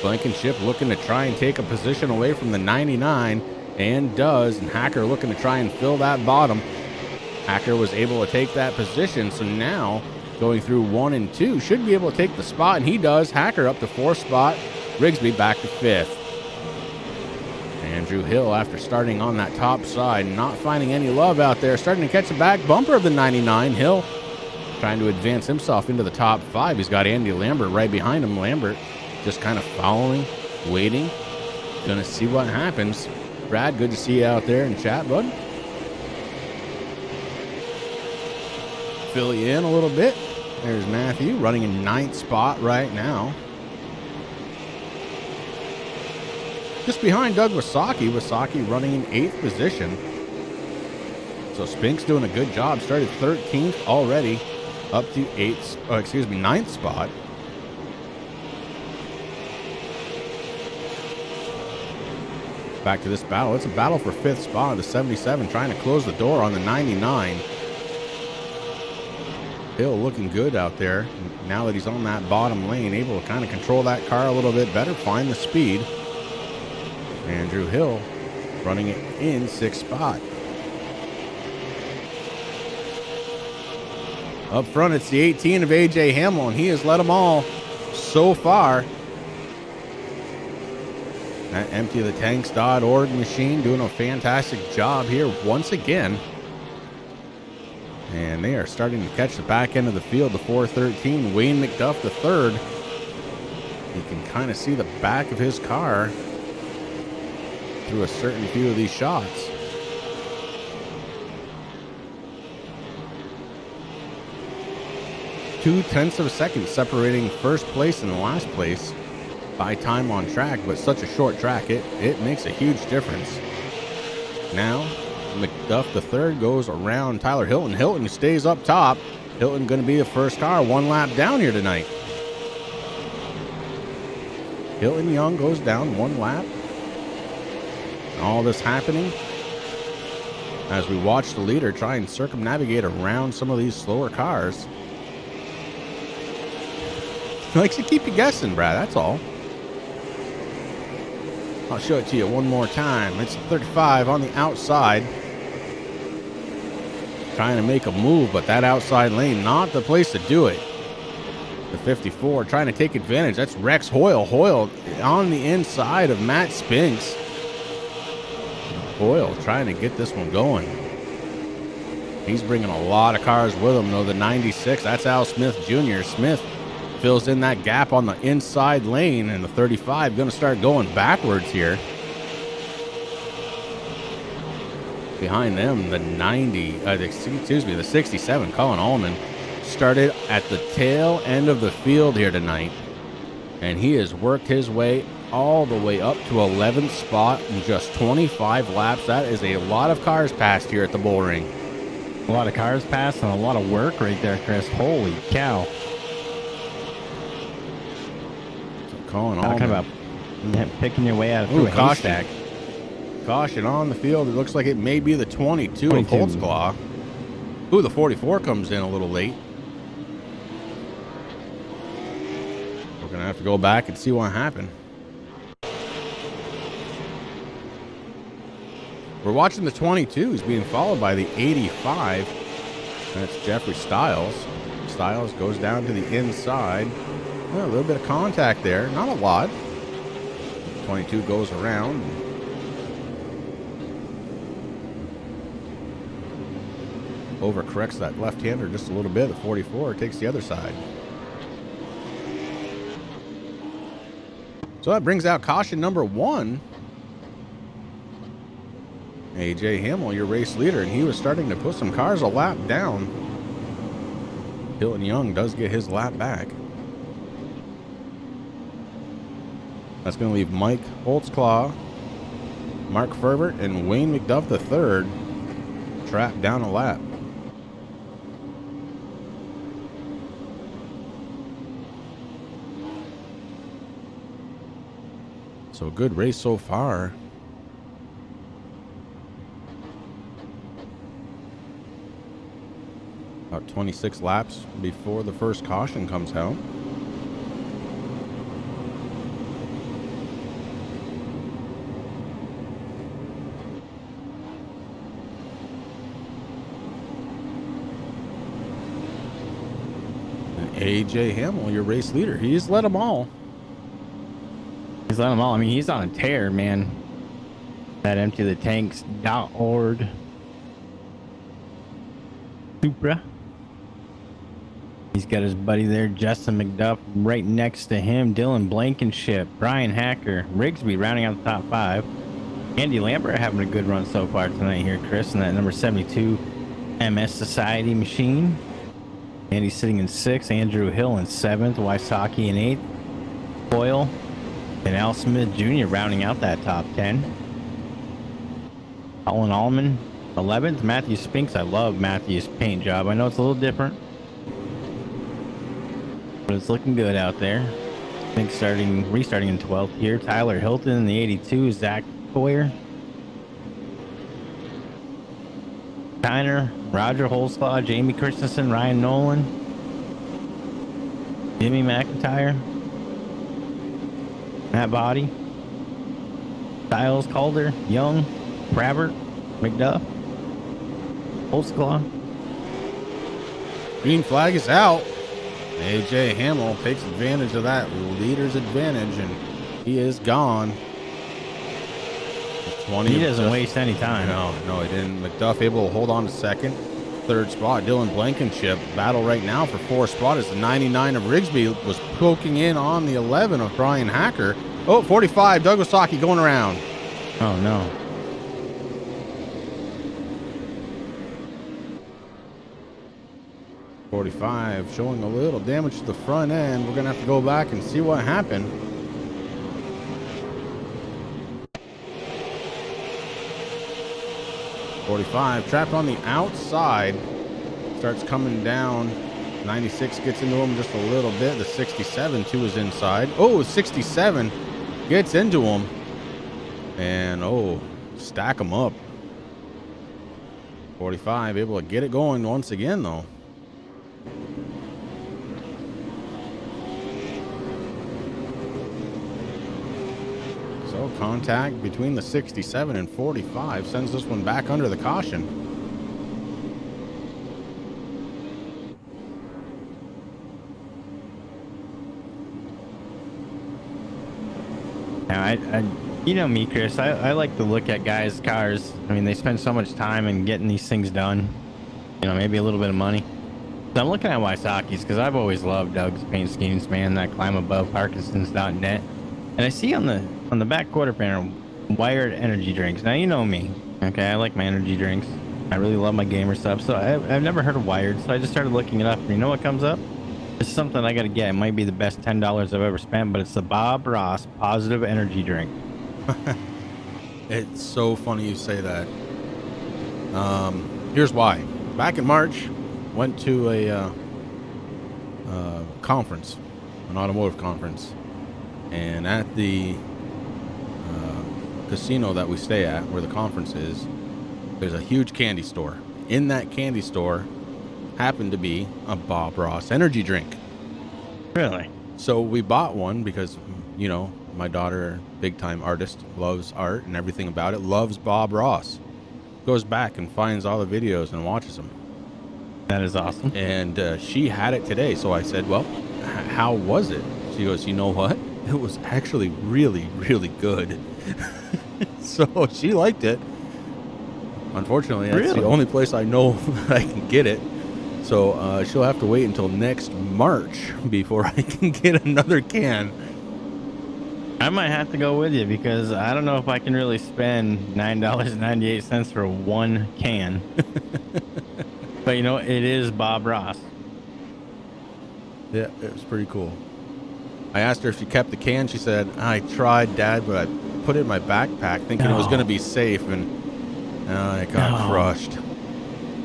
Blankenship looking to try and take a position away from the 99, and does, and Hacker looking to try and fill that bottom. Hacker was able to take that position, so now going through 1 and 2 should be able to take the spot, and he does. Hacker up to 4th spot, Rigsby back to 5th. Andrew Hill, after starting on that top side, not finding any love out there, starting to catch the back bumper of the 99. Hill trying to advance himself into the top 5. He's got Andy Lambert right behind him. Lambert just kind of following, waiting, gonna see what happens. Brad, good to see you out there in chat, bud. fill you in a little bit. There's Matthew running in 9th spot right now. Just behind Doug Wasaki. Wasaki running in 8th position. So Spink's doing a good job. Started 13th already, up to 9th spot. Back to this battle. It's a battle for 5th spot. The 77 trying to close the door on the 99. Hill looking good out there. Now that he's on that bottom lane, able to kind of control that car a little bit better, find the speed. Andrew Hill running it in 6th spot. Up front, it's the 18 of AJ Hamill, and he has led them all so far. That emptythetanks.org machine doing a fantastic job here once again. And they are starting to catch the back end of the field, the 413. Wayne McDuff the third. You can kind of see the back of his car through a certain few of these shots. Two-tenths of a second separating first place and last place by time on track, but such a short track, it makes a huge difference. Now, McDuff the third goes around Tyler Hilton. Hilton stays up top. Hilton going to be the first car, one lap down here tonight. Hilton Young goes down one lap. All this happening as we watch the leader try and circumnavigate around some of these slower cars. He likes to keep you guessing, Brad, that's all. I'll show it to you one more time. It's 35 on the outside. Trying to make a move, but that outside lane, not the place to do it. The 54 trying to take advantage. That's Rex Hoyle. Hoyle on the inside of Matt Spinks. Hoyle trying to get this one going. He's bringing a lot of cars with him, though. The 96, that's Al Smith Jr. Smith fills in that gap on the inside lane, and the 35 going to start going backwards here. Behind them, the 67, Colin Allman, started at the tail end of the field here tonight, and he has worked his way all the way up to 11th spot in just 25 laps. That is a lot of cars passed here at the Bullring. A lot of cars passed and a lot of work right there, Chris. Holy cow. Colin Talking Allman. about picking your way out of a haystack. Caution on the field. It looks like it may be the 22 of Holtzclaw. Ooh, the 44 comes in a little late. We're going to have to go back and see what happened. We're watching the 22. He's being followed by the 85. That's Jeffrey Stiles. Stiles goes down to the inside. A little bit of contact there. Not a lot. 22 goes around. Overcorrects that left-hander just a little bit. The 44 takes the other side. So that brings out caution number 1. AJ Hamill, your race leader, and he was starting to put some cars a lap down. Hilton Young does get his lap back. That's going to leave Mike Holtzclaw, Mark Ferbert, and Wayne McDuff III trapped down a lap. So a good race so far. About 26 laps before the first caution comes out. And AJ Hamill, your race leader, he's led them all. He's let them all. I mean, he's on a tear, man. That emptythetanks.org. Supra. He's got his buddy there, Justin McDuff, right next to him. Dylan Blankenship, Brian Hacker, Rigsby rounding out the top 5. Andy Lambert having a good run so far tonight here, Chris, in that number 72 MS Society machine. Andy's sitting in 6th. Andrew Hill in 7th. Wysocki in 8th. Coyle and Al Smith Jr. rounding out that top 10. Colin Allman 11th. Matthew Spinks. I love Matthew's paint job. I know it's a little different, but it's looking good out there. I think restarting in 12th here. Tyler Hilton in the 82. Zach Boyer. Tyner, Roger Holslaw, Jamie Christensen, Ryan Nolan, Jimmy McIntyre, Matt Body, Styles, Calder, Young, Brabbert, McDuff, Holslaw. Green flag is out. AJ Hamill takes advantage of that leader's advantage, and he is gone. 20. He doesn't waste any time. No, he didn't. McDuff able to hold on to second. Third spot, Dylan Blankenship. Battle right now for fourth spot as the 99 of Rigsby was poking in on the 11 of Brian Hacker. Oh, 45, Doug Wysocki going around. Oh, no. .45 showing a little damage to the front end. We're going to have to go back and see what happened. .45 trapped on the outside, starts coming down. 96 gets into him just a little bit. The 67 too is inside. Oh, 67 gets into him, and stack him up. 45 able to get it going once again though. So contact between the 67 and 45 sends this one back under the caution. Now, I you know me, Chris. I like to look at guys' cars. I mean, they spend so much time in getting these things done. You know, maybe a little bit of money. So I'm looking at Wysocki's because I've always loved Doug's paint schemes, man. That climb above Parkinson's.net. And I see on the back quarter panel, wired energy drinks. Now, you know me. Okay, I like my energy drinks. I really love my gamer stuff. So I've never heard of wired. So I just started looking it up. And you know what comes up? It's something I got to get. It might be the best $10 I've ever spent, but it's the Bob Ross Positive Energy Drink. It's so funny you say that. Here's why. Back in March, went to a conference, an automotive conference, and at the casino that we stay at, where the conference is, there's a huge candy store. In that candy store happened to be a Bob Ross energy drink. Really? So we bought one because, you know, my daughter, big time artist, loves art and everything about it, loves Bob Ross. Goes back and finds all the videos and watches them. That is awesome. And she had it today. So I said, well, how was it? She goes, you know what? It was actually really, really good. So she liked it. Unfortunately, that's the only place I know that I can get it. So she'll have to wait until next March before I can get another can. I might have to go with you because I don't know if I can really spend $9.98 for one can. But you know, it is Bob Ross. Yeah, it was pretty cool. I asked her if she kept the can. She said, I tried, Dad, but I put it in my backpack thinking it was going to be safe, and it got crushed.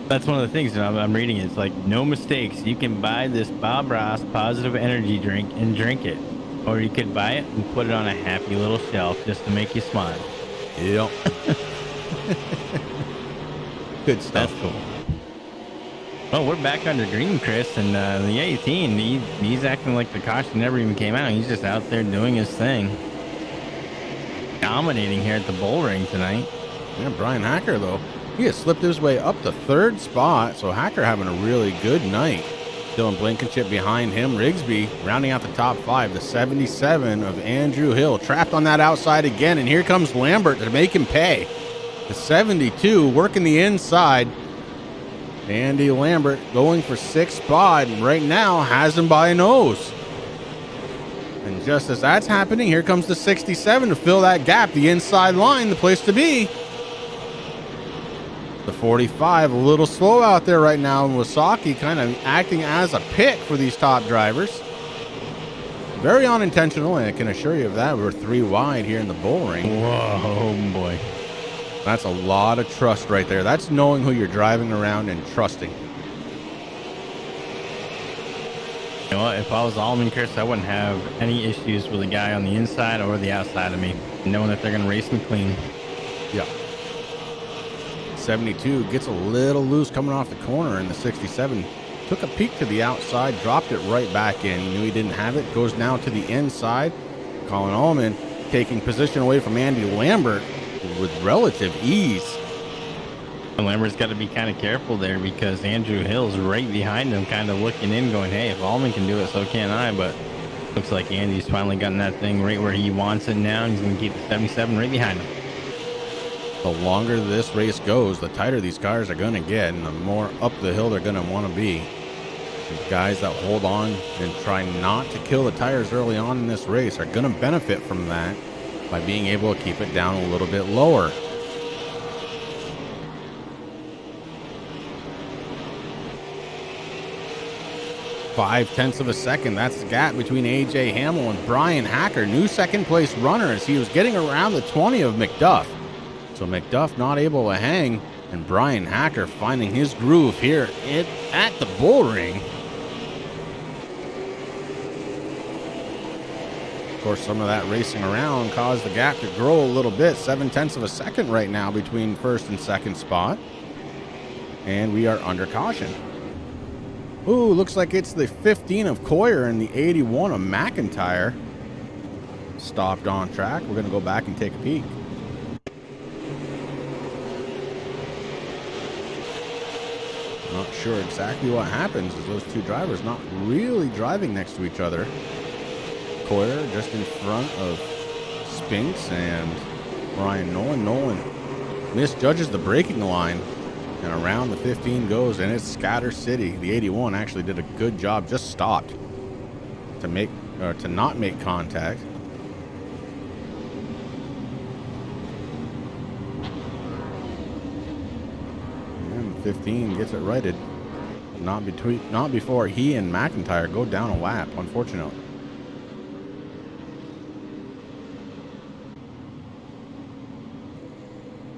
That's one of the things, and I'm reading it. It's like, no mistakes. You can buy this Bob Ross Positive Energy Drink and drink it. Or you could buy it and put it on a happy little shelf just to make you smile. Yep. Good stuff. That's cool. Well, we're back under green, Chris, and the 18, he's acting like the caution never even came out. He's just out there doing his thing. Dominating here at the Bullring tonight. Yeah, Brian Hacker, though, he has slipped his way up to third spot, so Hacker having a really good night. Dylan Blankenship behind him. Rigsby rounding out the top 5. The 77 of Andrew Hill trapped on that outside again, and here comes Lambert to make him pay. The 72 working the inside. Andy Lambert going for 6th spot, and right now has him by a nose. And just as that's happening, here comes the 67 to fill that gap. The inside line, the place to be. The 45 a little slow out there right now, and Wasaki kind of acting as a pick for these top drivers. Very unintentional, and I can assure you of that. We're 3 wide here in the Bullring. Whoa, boy. That's a lot of trust right there. That's knowing who you're driving around and trusting. You know what? If I was Allman, Chris, I wouldn't have any issues with a guy on the inside or the outside of me, knowing that they're going to race me clean. Yeah. 72 gets a little loose coming off the corner, and the 67 took a peek to the outside, dropped it right back in. He knew he didn't have it. Goes now to the inside. Colin Allman taking position away from Andy Lambert with relative ease. And Lambert's got to be kind of careful there because Andrew Hill's right behind him, kind of looking in, going, hey, if Allman can do it, so can I. But looks like Andy's finally gotten that thing right where he wants it now. He's going to keep the 77 right behind him. The longer this race goes, the tighter these cars are going to get, and the more up the hill they're going to want to be. The guys that hold on and try not to kill the tires early on in this race are going to benefit from that by being able to keep it down a little bit lower. .5 of a second. That's the gap between AJ Hamill and Brian Hacker, new second place runner, as he was getting around the 20 of McDuff. So McDuff not able to hang, and Brian Hacker finding his groove here at the Bullring. Of course, some of that racing around caused the gap to grow a little bit. 0.7 of a second right now between first and second spot. And we are under caution. Ooh, looks like it's the 15 of Coyer and the 81 of McIntyre. Stopped on track. We're going to go back and take a peek. Not sure exactly what happens as those two drivers not really driving next to each other. Coyer just in front of Spinks and Ryan Nolan. Nolan misjudges the braking line, and around the 15 goes, and it's Scatter City. The 81 actually did a good job, just stopped to not make contact. And 15 gets it righted. Not before he and McIntyre go down a lap, unfortunately.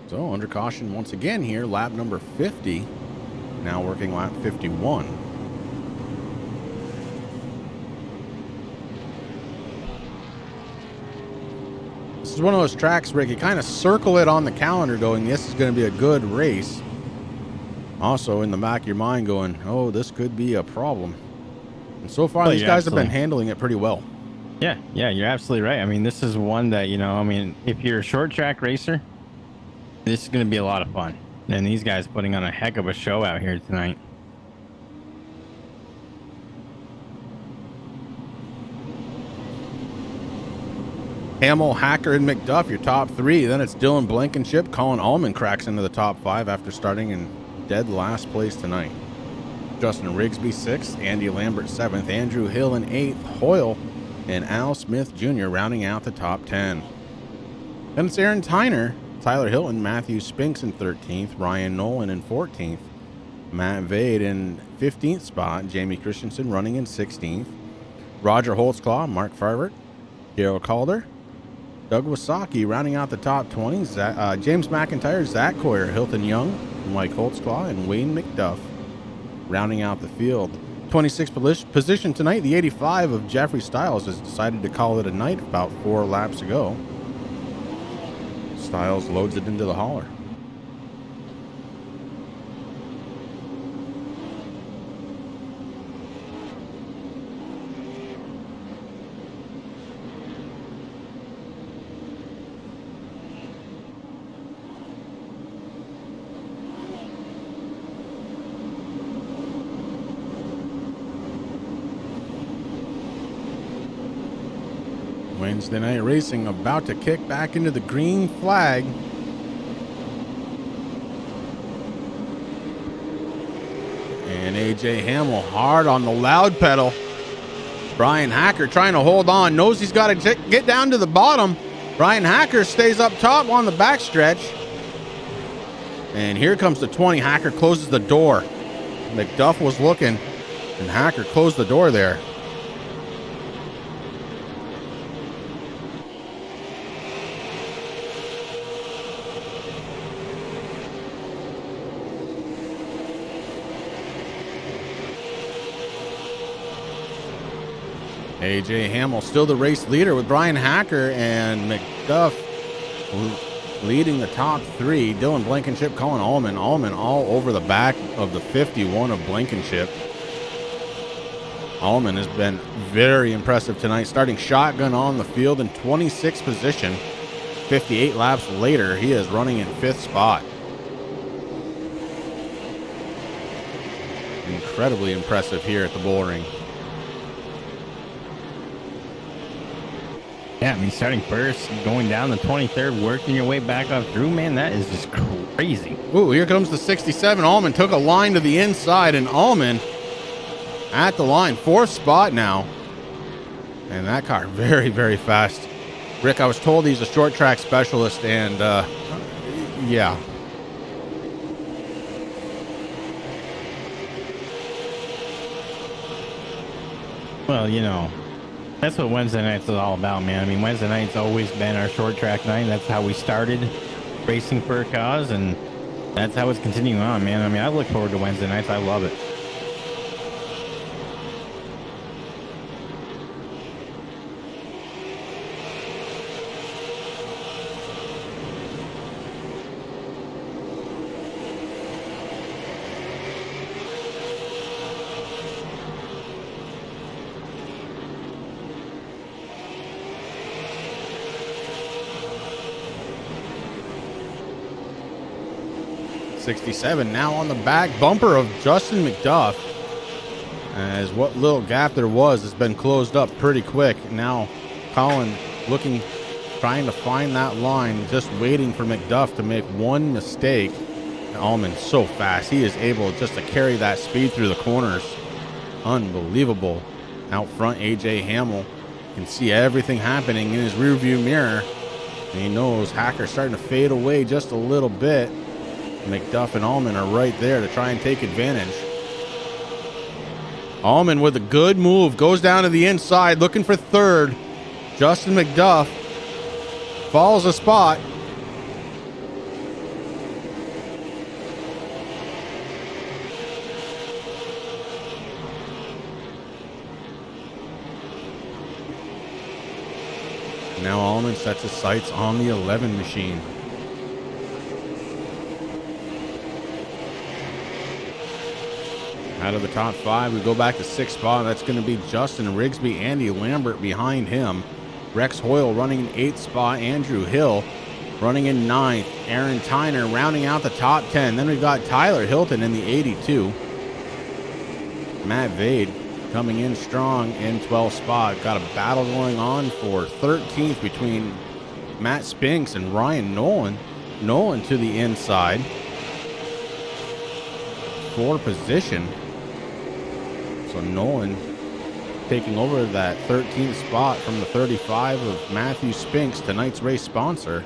So under caution once again here, lap number 50. Now working lap 51. This is one of those tracks, Rick, you kind of circle it on the calendar going, this is going to be a good race. Also in the back of your mind going, oh, this could be a problem. And so far, these guys have been handling it pretty well. Yeah, you're absolutely right. I mean, this is one that, if you're a short track racer, this is going to be a lot of fun. And these guys putting on a heck of a show out here tonight. Hamill, Hacker, and McDuff, your top three. Then it's Dylan Blankenship. Colin Allman cracks into the top 5 after starting in dead last place tonight. Justin Rigsby 6th, Andy Lambert 7th, Andrew Hill in 8th, Hoyle and Al Smith Jr. rounding out the top 10. Then it's Aaron Tyner, Tyler Hilton, Matthew Spinks in 13th, Ryan Nolan in 14th, Matt Vade in 15th spot, Jamie Christensen running in 16th, Roger Holtzclaw, Mark Farvert, Daryl Calder, Doug Wasaki rounding out the top 20, James McIntyre, Zach Coyer, Hilton Young, Mike Holtzclaw, and Wayne McDuff rounding out the field. 26th position tonight, the 85 of Jeffrey Stiles has decided to call it a night about 4 laps ago. Stiles loads it into the hauler. Wednesday night racing about to kick back into the green flag. And AJ Hamill hard on the loud pedal. Brian Hacker trying to hold on, knows he's got to get down to the bottom. Brian Hacker stays up top on the backstretch. And here comes the 20. Hacker closes the door. McDuff was looking, and Hacker closed the door there. AJ Hamill still the race leader with Brian Hacker and McDuff leading the top three. Dylan Blankenship calling Allman. Allman all over the back of the 51 of Blankenship. Allman has been very impressive tonight, starting shotgun on the field in 26th position. 58 laps later, he is running in 5th spot. Incredibly impressive here at the Bullring. Yeah, I mean, starting first, going down the 23rd, working your way back up through, man, that is just crazy. Ooh, here comes the 67. Allman took a line to the inside, and Allman at the line, 4th spot now. And that car very, very fast. Rick, I was told he's a short track specialist, and yeah. Well, you know, that's what Wednesday nights is all about, man. I mean, Wednesday night's always been our short track night. That's how we started racing for a cause, and that's how it's continuing on, man. I mean, I look forward to Wednesday nights. I love it. '67 now on the back bumper of Justin McDuff, as what little gap there was has been closed up pretty quick. Now Colin looking, trying to find that line, just waiting for McDuff to make one mistake. Allman's so fast, he is able just to carry that speed through the corners. Unbelievable. Out front, AJ Hamill can see everything happening in his rearview mirror, and he knows Hacker's starting to fade away just a little bit. McDuff and Allman are right there to try and take advantage. Allman with a good move, goes down to the inside, looking for third. Justin McDuff falls a spot. Now Allman sets his sights on the 11 machine. Out of the top five, we go back to 6th spot. That's going to be Justin Rigsby, Andy Lambert behind him. Rex Hoyle running in 8th spot. Andrew Hill running in 9th. Aaron Tyner rounding out the top 10. Then we've got Tyler Hilton in the 82. Matt Vade coming in strong in 12th spot. Got a battle going on for 13th between Matt Spinks and Ryan Nolan. Nolan to the inside for position. So Nolan taking over that 13th spot from the 35 of Matthew Spinks, tonight's race sponsor.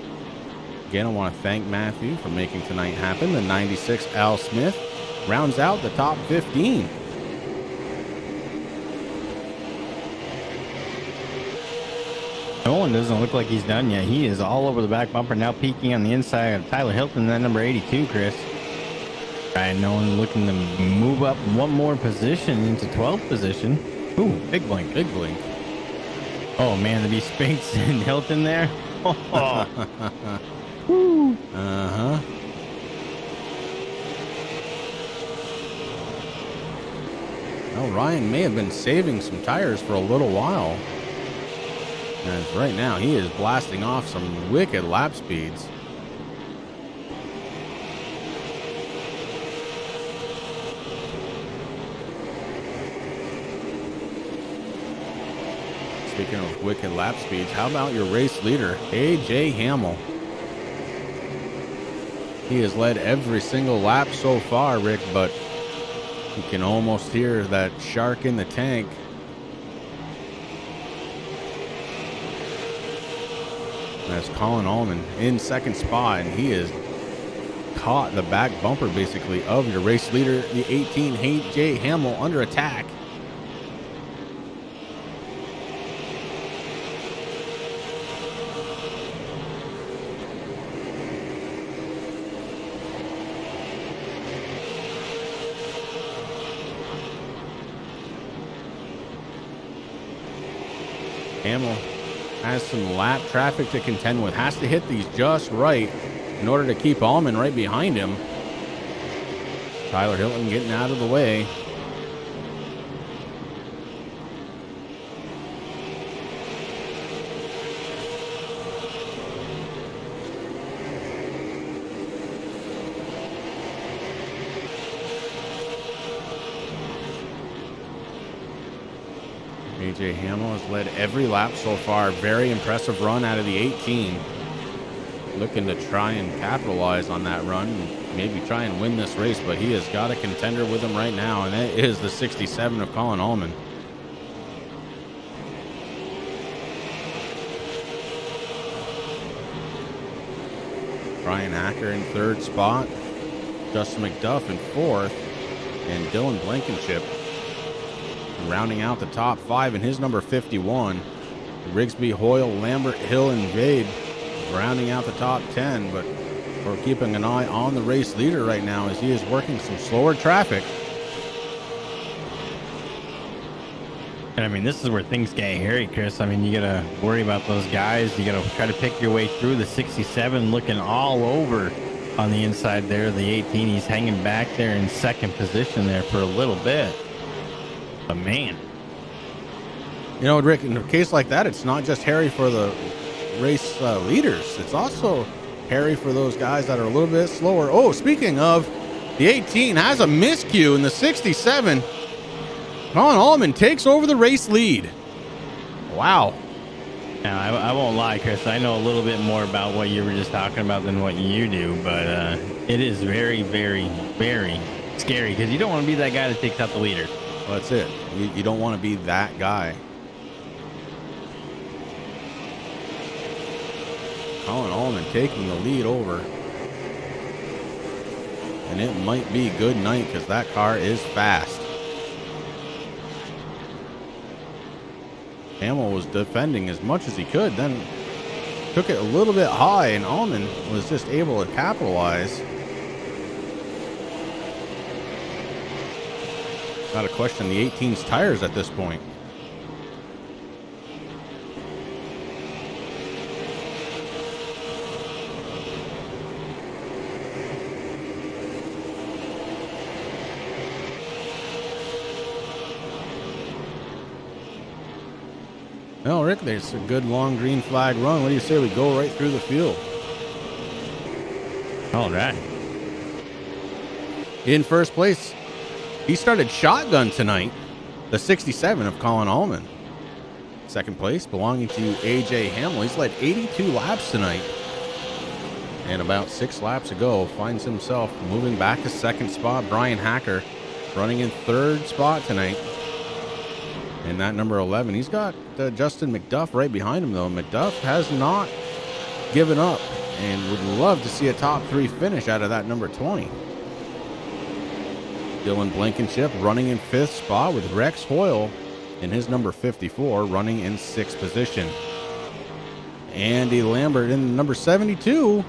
Again, I want to thank Matthew for making tonight happen. The 96 Al Smith rounds out the top 15. Nolan doesn't look like he's done yet. He is all over the back bumper, now peeking on the inside of Tyler Hilton, that number 82, Chris. Ryan Nolan looking to move up one more position into 12th position. Ooh, big blink, big blink. Oh, man, to be Spinks and Hilton there. Oh. Woo. Uh-huh. Well, Ryan may have been saving some tires for a little while, as right now he is blasting off some wicked lap speeds. Speaking of wicked lap speeds, how about your race leader, AJ Hamill? He has led every single lap so far, Rick, but you can almost hear that shark in the tank. That's Colin Allman in 2nd spot, and he is caught the back bumper basically of your race leader, the 18 AJ Hamill, under attack. Hamill has some lap traffic to contend with, has to hit these just right in order to keep Allman right behind him. Tyler Hilton getting out of the way. AJ Hamill has led every lap so far. Very impressive run out of the 18. Looking to try and capitalize on that run and maybe try and win this race, but he has got a contender with him right now, and that is the 67 of Colin Allman. Brian Hacker in third spot, Justin McDuff in fourth, and Dylan Blankenship rounding out the top five in his number 51. Rigsby, Hoyle, Lambert, Hill, and Vade rounding out the top 10, but we're keeping an eye on the race leader right now as he is working some slower traffic. And I mean, this is where things get hairy, Chris. I mean, you got to worry about those guys. You got to try to pick your way through. The 67 looking all over on the inside there. The 18, he's hanging back there in second position there for a little bit. But man, you know, Rick, in a case like that, it's not just hairy for the race leaders. It's also hairy for those guys that are a little bit slower. Oh, speaking of, the 18 has a miscue in the 67. Colin Allman takes over the race lead. Wow. now I won't lie, Chris. I know a little bit more about what you were just talking about than what you do, but it is very, very, very scary because you don't want to be that guy that takes out the leader. Well, that's it. You don't want to be that guy. Colin Allman taking the lead over. And it might be good night because that car is fast. Hamill was defending as much as he could, then took it a little bit high, and Allman was just able to capitalize. Got to question the 18's tires at this point. Well, Rick, there's a good long green flag run. What do you say we go right through the field? All right. In first place, he started shotgun tonight, the 67 of Colin Allman. Second place belonging to AJ Hamill. He's led 82 laps tonight. And about 6 laps ago, finds himself moving back to second spot. Brian Hacker running in third spot tonight. And that number 11, he's got Justin McDuff right behind him, though. McDuff has not given up and would love to see a top 3 finish out of that number 20. Dylan Blankenship running in 5th spot with Rex Hoyle in his number 54 running in 6th position. Andy Lambert in number 72.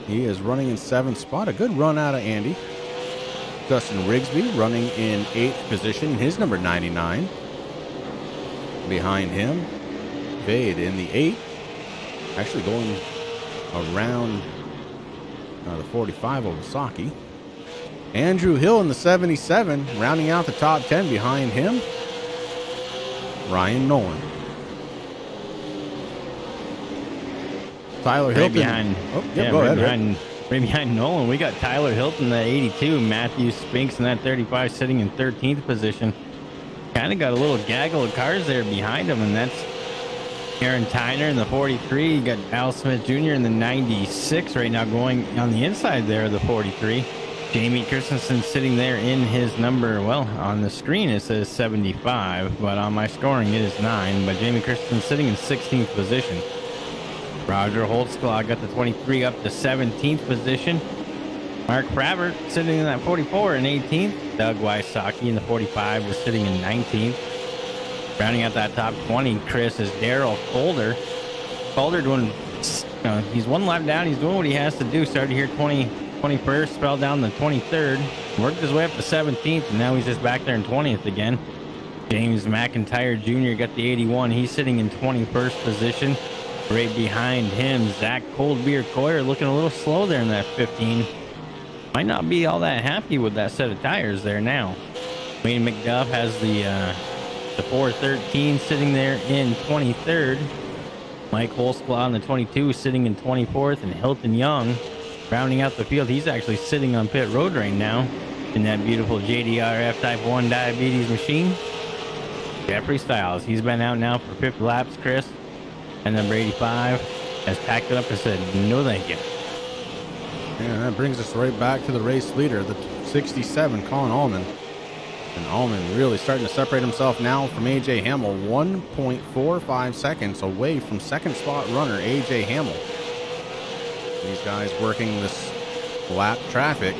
He is running in 7th spot. A good run out of Andy. Justin Rigsby running in 8th position, his number 99. Behind him, Vade in the 8th. Actually going around the 45 Owasaki. Andrew Hill in the 77, rounding out the top 10 behind him. Ryan Nolan. Tyler Hilton. Go ahead. Right behind Nolan, we got Tyler Hilton, the 82. Matthew Spinks in that 35, sitting in 13th position. Kind of got a little gaggle of cars there behind him, and that's Aaron Tyner in the 43. You got Al Smith Jr. in the 96 right now, going on the inside there of the 43. Jamie Christensen sitting there in his number, well, on the screen it says 75, but on my scoring it is 9. But Jamie Christensen sitting in 16th position. Roger Holtzclaw got the 23 up to 17th position. Mark Fravert sitting in that 44 in 18th. Doug Wysocki in the 45 was sitting in 19th. Rounding out that top 20, Chris, is Daryl Calder. Calder doing, he's one lap down. He's doing what he has to do. Started here 21st, fell down the 23rd, worked his way up to 17th, and now he's just back there in 20th again. James McIntyre Jr. got the 81. He's sitting in 21st position. Right behind him, Zach Coldbeer Coyer looking a little slow there in that 15. Might not be all that happy with that set of tires there now. Wayne McDuff has the 413 sitting there in 23rd. Mike Holzclaw on the 22 sitting in 24th, and Hilton Young rounding out the field. He's actually sitting on pit road right now in that beautiful JDRF Type 1 diabetes machine. Jeffrey Styles, he's been out now for 50 laps, Chris. And number 85 has packed it up and said, no thank you. Yeah, that brings us right back to the race leader, the 67, Colin Allman. And Allman really starting to separate himself now from AJ Hamill, 1.45 seconds away from second spot runner AJ Hamill. These guys working this lap traffic.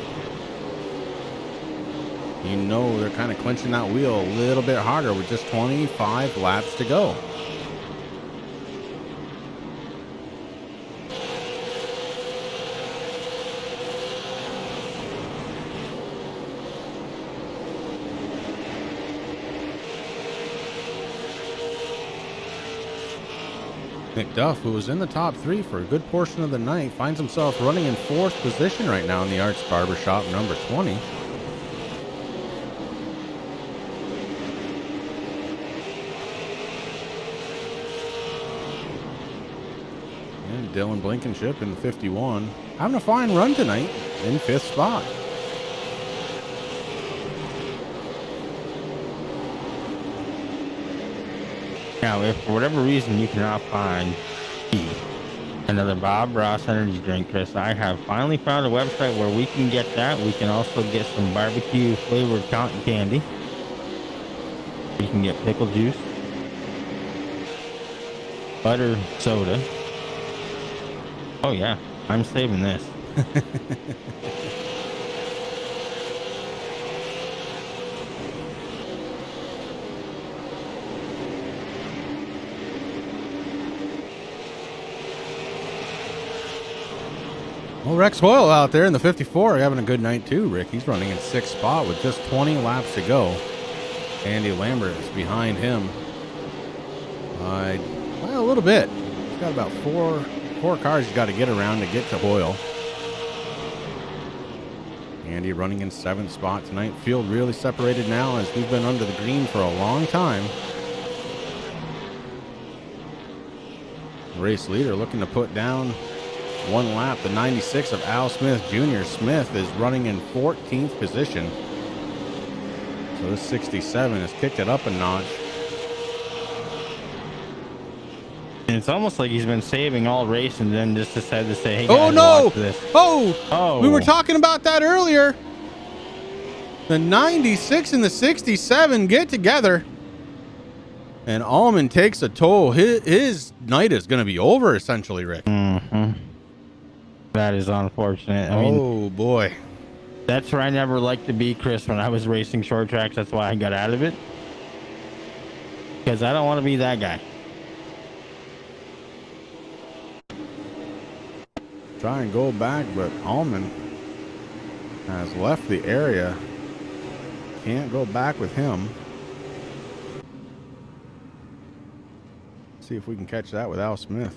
You know they're kind of clinching that wheel a little bit harder with just 25 laps to go. McDuff, who was in the top three for a good portion of the night, finds himself running in fourth position right now in the Arts Barbershop, number 20. And Dylan Blankenship in the 51, having a fine run tonight in fifth spot. Now, if for whatever reason you cannot find another Bob Ross energy drink, Chris, I have finally found a website where we can get that. We can also get some barbecue flavored cotton candy. You can get pickle juice, butter soda. Oh yeah, I'm saving this. Well, Rex Hoyle out there in the 54 having a good night too, Rick. He's running in sixth spot with just 20 laps to go. Andy Lambert is behind him by a little bit. He's got about four cars he's got to get around to get to Hoyle. Andy running in seventh spot tonight. Field really separated now as we've been under the green for a long time. Race leader looking to put down one lap, the 96 of Al Smith Jr. Smith is running in 14th position. So this 67 has kicked it up a notch. And it's almost like he's been saving all race and then just decided to say, hey, oh guys, no! watch this. Oh, we were talking about that earlier. The 96 and the 67 get together. And Allman takes a toll. His night is going to be over, essentially, Rick. Mm-hmm. That is unfortunate. I mean, oh, boy. That's where I never liked to be, Chris, when I was racing short tracks. That's why I got out of it. Because I don't want to be that guy. Try and go back, but Allman has left the area. Can't go back with him. See if we can catch that with Al Smith.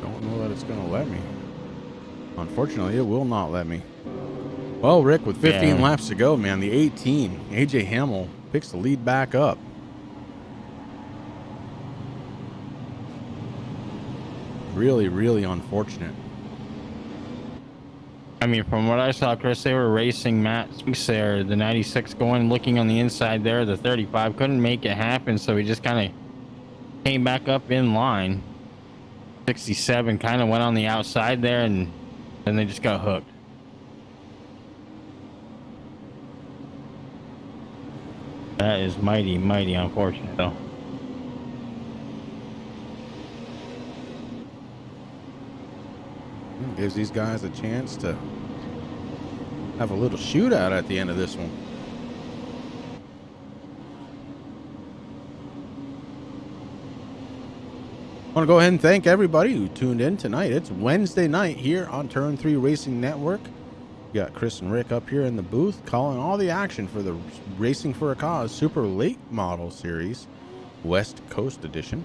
Don't know that it's going to let me. Unfortunately, it will not let me. Well, Rick, with 15 laps to go, man, the 18, AJ Hamill picks the lead back up. Really, really unfortunate. I mean, from what I saw, Chris, they were racing Matt Speaks there, the 96 going, looking on the inside there, the 35 couldn't make it happen, so he just kind of came back up in line. 67 kind of went on the outside there, and then they just got hooked. That is mighty, mighty unfortunate, though. Gives these guys a chance to have a little shootout at the end of this one. I want to go ahead and thank everybody who tuned in tonight. It's Wednesday night here on Turn 3 Racing Network. We got Chris and Rick up here in the booth calling all the action for the Racing for a Cause Super Late Model Series West Coast Edition.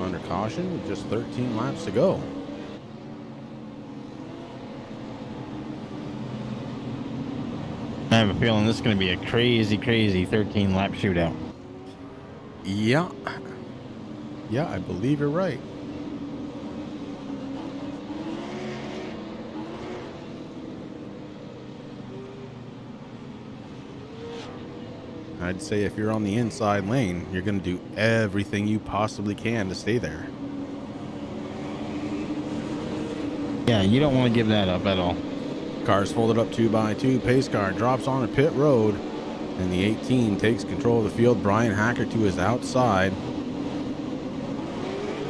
Under caution with just 13 laps to go. I have a feeling this is going to be a crazy, crazy 13-lap shootout. Yeah, I believe you're right. I'd say if you're on the inside lane, you're going to do everything you possibly can to stay there. Yeah, you don't want to give that up at all. Cars folded up 2 by 2. Pace car drops on a pit road, and the 18 takes control of the field. Brian Hacker to his outside.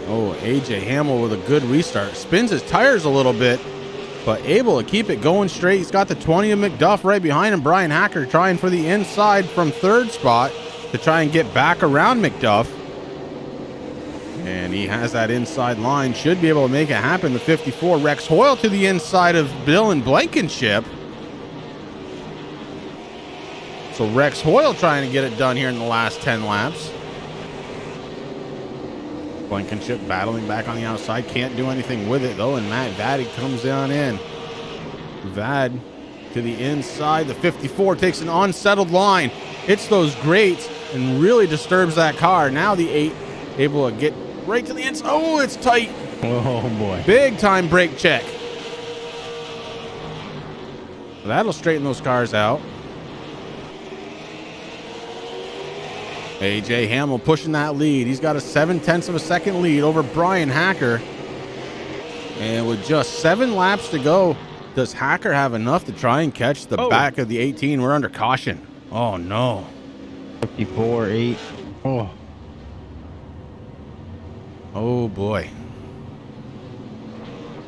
Oh, AJ Hamill with a good restart. Spins his tires a little bit, but able to keep it going straight. He's got the 20 of McDuff right behind him. Brian Hacker trying for the inside from third spot to try and get back around McDuff. And he has that inside line. Should be able to make it happen. The 54, Rex Hoyle to the inside of Bill and Blankenship. So Rex Hoyle trying to get it done here in the last 10 laps. Blankenship battling back on the outside. Can't do anything with it, though. And Matt Vaddy comes down in. Vad to the inside. The 54 takes an unsettled line. Hits those grates and really disturbs that car. Now the 8 able to get right to the inside. Oh, it's tight. Oh, boy. Big time brake check. That'll straighten those cars out. AJ Hamill pushing that lead. He's got a 7/10 of a second lead over Brian Hacker. And with just 7 laps to go, does Hacker have enough to try and catch the back of the 18? We're under caution. Oh, no. 54, 8. Oh. Oh, boy.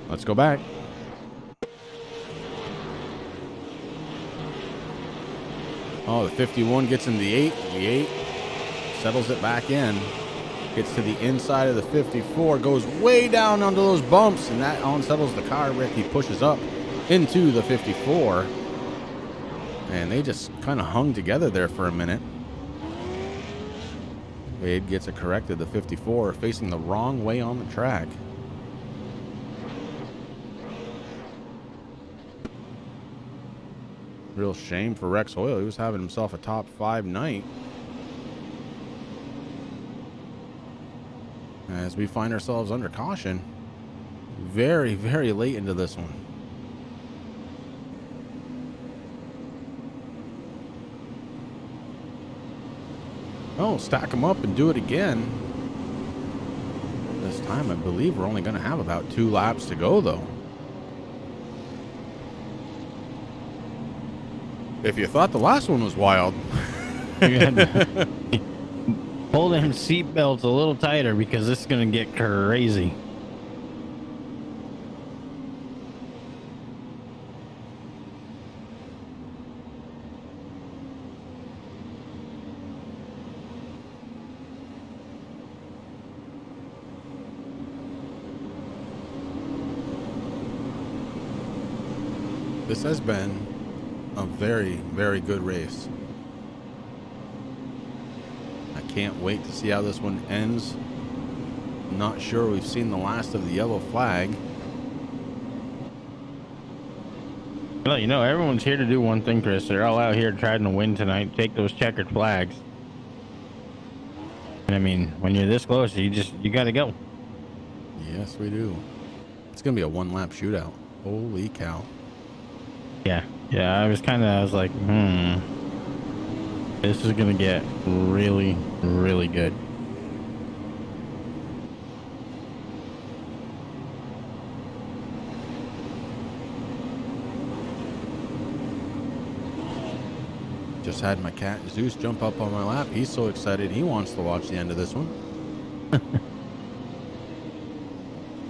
Let's go back. Oh, the 51 gets in the 8. The 8 settles it back in. Gets to the inside of the 54. Goes way down onto those bumps, and that unsettles the car. Ricky pushes up into the 54. And they just kind of hung together there for a minute. Wade gets it corrected. The 54 facing the wrong way on the track. Real shame for Rex Hoyle. He was having himself a top 5 night. As we find ourselves under caution very, very late into this one. Oh, stack them up and do it again. This time, I believe we're only going to have about 2 laps to go, though. If you thought the last one was wild. You had to pull them seat belts a little tighter because this is going to get crazy. This has been a very, very good race. I can't wait to see how this one ends. Not sure we've seen the last of the yellow flag. Well, you know, everyone's here to do one thing, Chris. They're all out here trying to win tonight, take those checkered flags. And I mean, when you're this close, you got to go. Yes, we do. It's going to be a 1-lap shootout. Holy cow. Yeah, I was like, this is gonna get really, really good. Just had my cat Zeus jump up on my lap. He's so excited. He wants to watch the end of this one.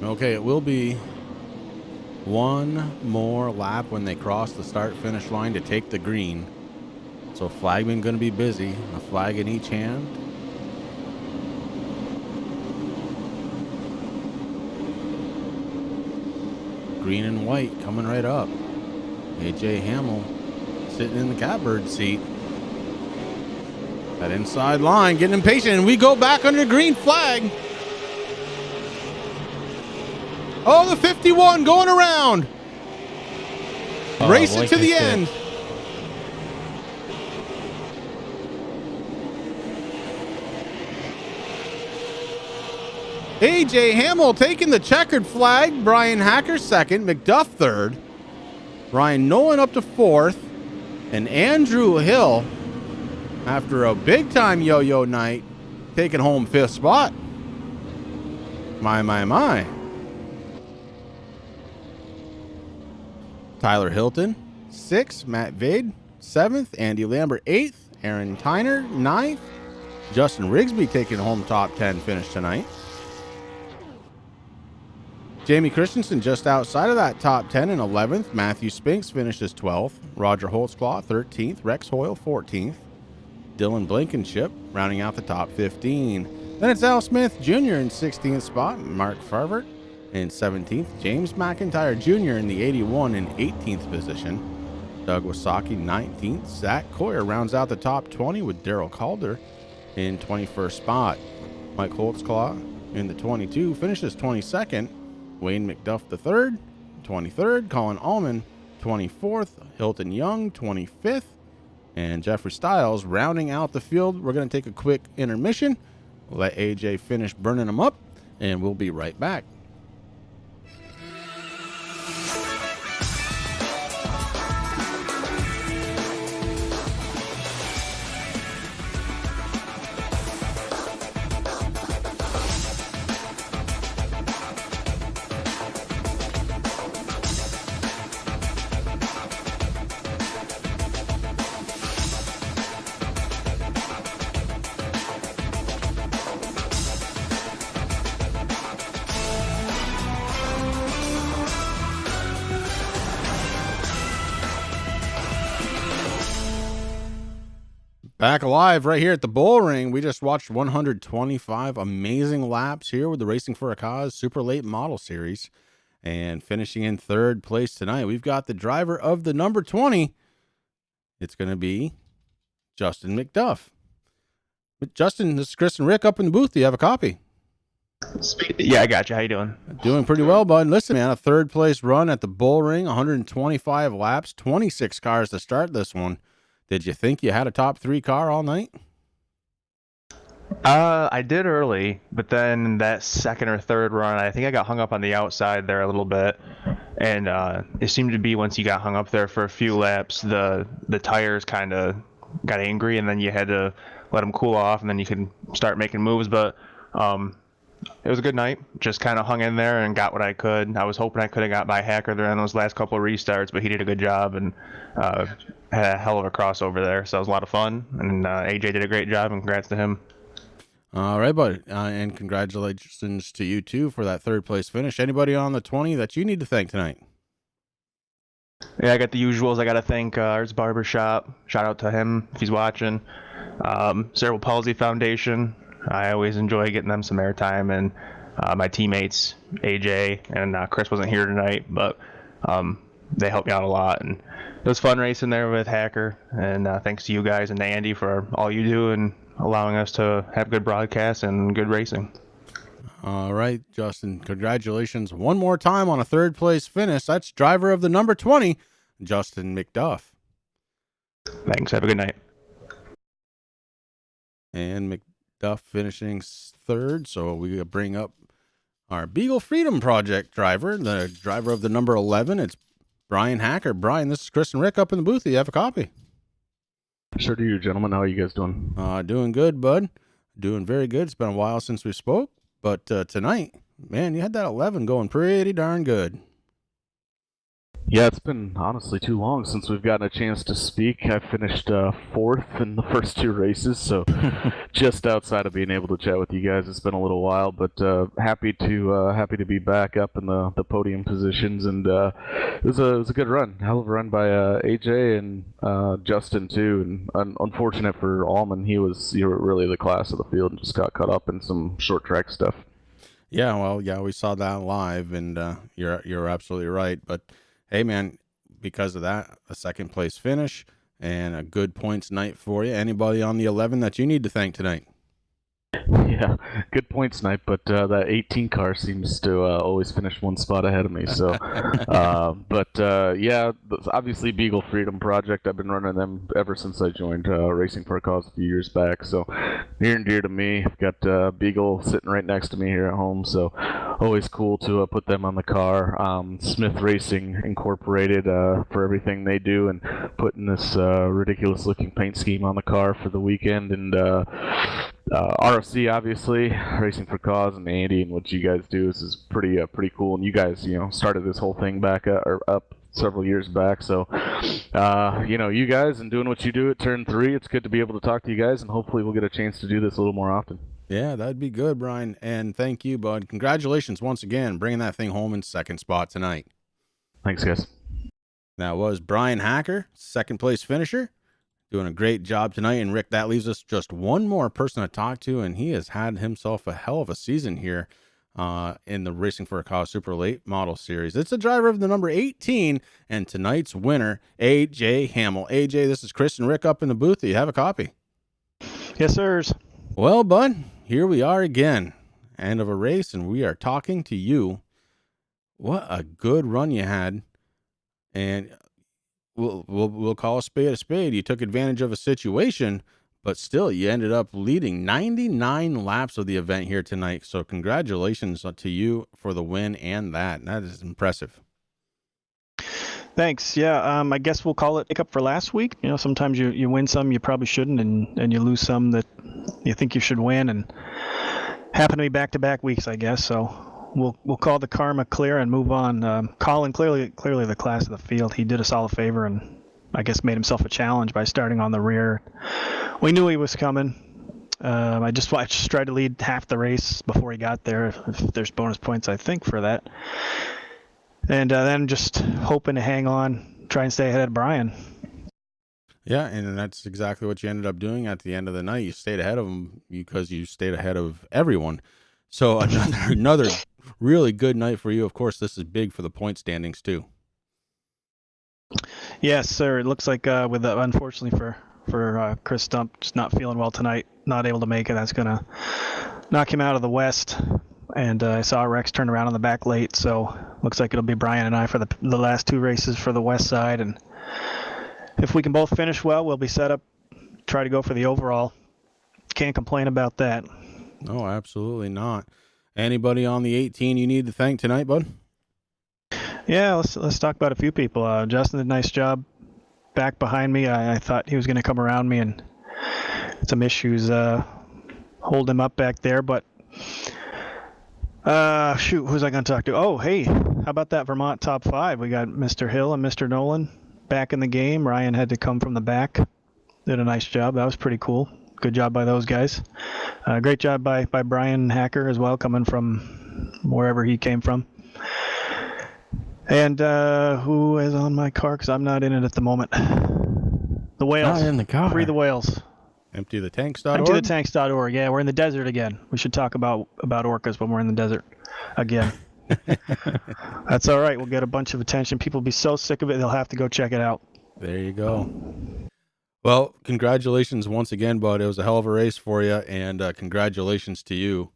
Okay, it will be one more lap when they cross the start-finish line to take the green. So flagman going to be busy. A flag in each hand. Green and white coming right up. AJ Hamill sitting in the catbird seat. That inside line getting impatient, and we go back under green flag. Oh, the 51 going around. Race it to the end. AJ Hamill taking the checkered flag. Brian Hacker second. McDuff third. Ryan Nolan up to fourth. And Andrew Hill, after a big-time yo-yo night, taking home fifth spot. My. Tyler Hilton, sixth. Matt Vade, seventh. Andy Lambert, eighth. Aaron Tyner, ninth. Justin Rigsby taking home top 10 finish tonight. Jamie Christensen just outside of that top 10 in 11th. Matthew Spinks finishes 12th. Roger Holtzclaw 13th. Rex Hoyle 14th. Dylan Blankenship rounding out the top 15. Then it's Al Smith Jr. in 16th spot. Mark Farvert in 17th. James McIntyre Jr. in the 81 and 18th position. Doug Wasaki 19th. Zach Coyer rounds out the top 20 with Daryl Calder in 21st spot. Mike Holtzclaw in the 22 finishes 22nd. Wayne McDuff the third, 23rd. Colin Allman, 24th. Hilton Young, 25th. And Jeffrey Stiles rounding out the field. We're going to take a quick intermission. We'll let AJ finish burning them up, and we'll be right back. Back alive right here at the Bullring. We just watched 125 amazing laps here with the Racing for a Cause Super Late Model Series. And finishing in third place tonight, we've got the driver of the number 20. It's going to be Justin McDuff. But Justin, this is Chris and Rick up in the booth. Do you have a copy? Yeah, I got you. How you doing? Doing pretty well, bud. Listen, man, a third place run at the Bullring, 125 laps, 26 cars to start this one. Did you think you had a top 3 car all night? I did early, but then that second or third run, I think I got hung up on the outside there a little bit. And it seemed to be once you got hung up there for a few laps, the tires kind of got angry, and then you had to let them cool off, and then you could start making moves. But it was a good night. Just kind of hung in there and got what I could. I was hoping I could have got by Hacker there on those last couple of restarts, but he did a good job and had a hell of a crossover there. So it was a lot of fun. And AJ did a great job, and congrats to him. All right, buddy. And congratulations to you, too, for that third place finish. Anybody on the 20 that you need to thank tonight? Yeah, I got the usuals. I got to thank Arts Barbershop. Shout out to him if he's watching. Cerebral Palsy Foundation. I always enjoy getting them some airtime. And my teammates, AJ and Chris wasn't here tonight, but they helped me out a lot. And it was fun racing there with Hacker. And thanks to you guys and to Andy for all you do and allowing us to have good broadcasts and good racing. All right, Justin, congratulations one more time on a third place finish. That's driver of the number 20, Justin McDuff. Thanks. Have a good night. And McDuff finishing third. So we bring up our Beagle Freedom Project driver, the driver of the number 11. It's Brian Hacker. Brian, this is Chris and Rick up in the booth. Do you have a copy? Sure do, gentlemen. How are you guys doing? Doing good, bud. Doing very good. It's been a while since we spoke, but tonight, man, you had that 11 going pretty darn good. Yeah, it's been honestly too long since we've gotten a chance to speak. I finished fourth in the first two races, so just outside of being able to chat with you guys. It's been a little while, but happy to be back up in the podium positions, and it was a good run, hell of a run by AJ and Justin too. And unfortunate for Allman, he was really the class of the field and just got caught up in some short track stuff. Yeah, well, yeah, we saw that live, and you're absolutely right. But hey, man, because of that, a second place finish and a good points night for you. Anybody on the 11 that you need to thank tonight? Yeah, good point, Snipe. But that 18 car seems to always finish one spot ahead of me. So, yeah, obviously Beagle Freedom Project. I've been running them ever since I joined Racing for a Cause a few years back. So, near and dear to me. I've got Beagle sitting right next to me here at home. So, always cool to put them on the car. Smith Racing Incorporated for everything they do and putting this ridiculous-looking paint scheme on the car for the weekend, and RFC, obviously, Racing for Cause, and Andy, and what you guys do is pretty cool. And you guys, started this whole thing back up several years back. So, you guys and doing what you do at Turn 3, it's good to be able to talk to you guys, and hopefully we'll get a chance to do this a little more often. Yeah, that'd be good, Brian. And thank you, bud. Congratulations once again, bringing that thing home in second spot tonight. Thanks, guys. That was Brian Hacker, second place finisher. Doing a great job tonight. And Rick, that leaves us just one more person to talk to, and he has had himself a hell of a season here in the Racing for a Cause Super Late Model Series. It's the driver of the number 18 and tonight's winner, AJ Hamill. AJ, this is Chris and Rick up in the booth. Do you have a copy? Yes, sirs. Well, bud, here we are again. End of a race, and we are talking to you. What a good run you had. And we'll call a spade a spade. You took advantage of a situation, but still you ended up leading 99 laps of the event here tonight. So congratulations to you for the win and that. That is impressive. Thanks. Yeah, I guess we'll call it pick up for last week. Sometimes you win some you probably shouldn't, and you lose some that you think you should win, and happen to be back-to-back weeks, I guess. So we'll call the karma clear and move on. Colin, clearly the class of the field. He did us all a favor and I guess made himself a challenge by starting on the rear. We knew he was coming. I just tried to lead half the race before he got there. If there's bonus points, I think, for that. And then just hoping to hang on, try and stay ahead of Brian. Yeah, and that's exactly what you ended up doing at the end of the night. You stayed ahead of him because you stayed ahead of everyone. So another really good night for you. Of course, this is big for the point standings too. Yes, sir. It looks like unfortunately for Chris Stump, just not feeling well tonight, not able to make it. That's gonna knock him out of the West. And I saw Rex turn around on the back late, so looks like it'll be Brian and I for the last two races for the West side. And if we can both finish well, we'll be set up. Try to go for the overall. Can't complain about that. No, absolutely not. Anybody on the 18 you need to thank tonight, bud? Yeah, let's talk about a few people. Justin did a nice job back behind me. I thought he was going to come around me, and some issues hold him up back there. But who's I going to talk to? Oh, hey, how about that Vermont top 5? We got Mr. Hill and Mr. Nolan back in the game. Ryan had to come from the back. Did a nice job. That was pretty cool. Good job by those guys. Great job by Brian Hacker as well, coming from wherever he came from. And who is on my car? Because I'm not in it at the moment. The whales. Not in the car. Free the whales. EmptyTheTanks.org. EmptyTheTanks.org. Yeah, we're in the desert again. We should talk about orcas when we're in the desert again. That's all right. We'll get a bunch of attention. People will be so sick of it, they'll have to go check it out. There you go. Well, congratulations once again, bud. It was a hell of a race for you, and congratulations to you.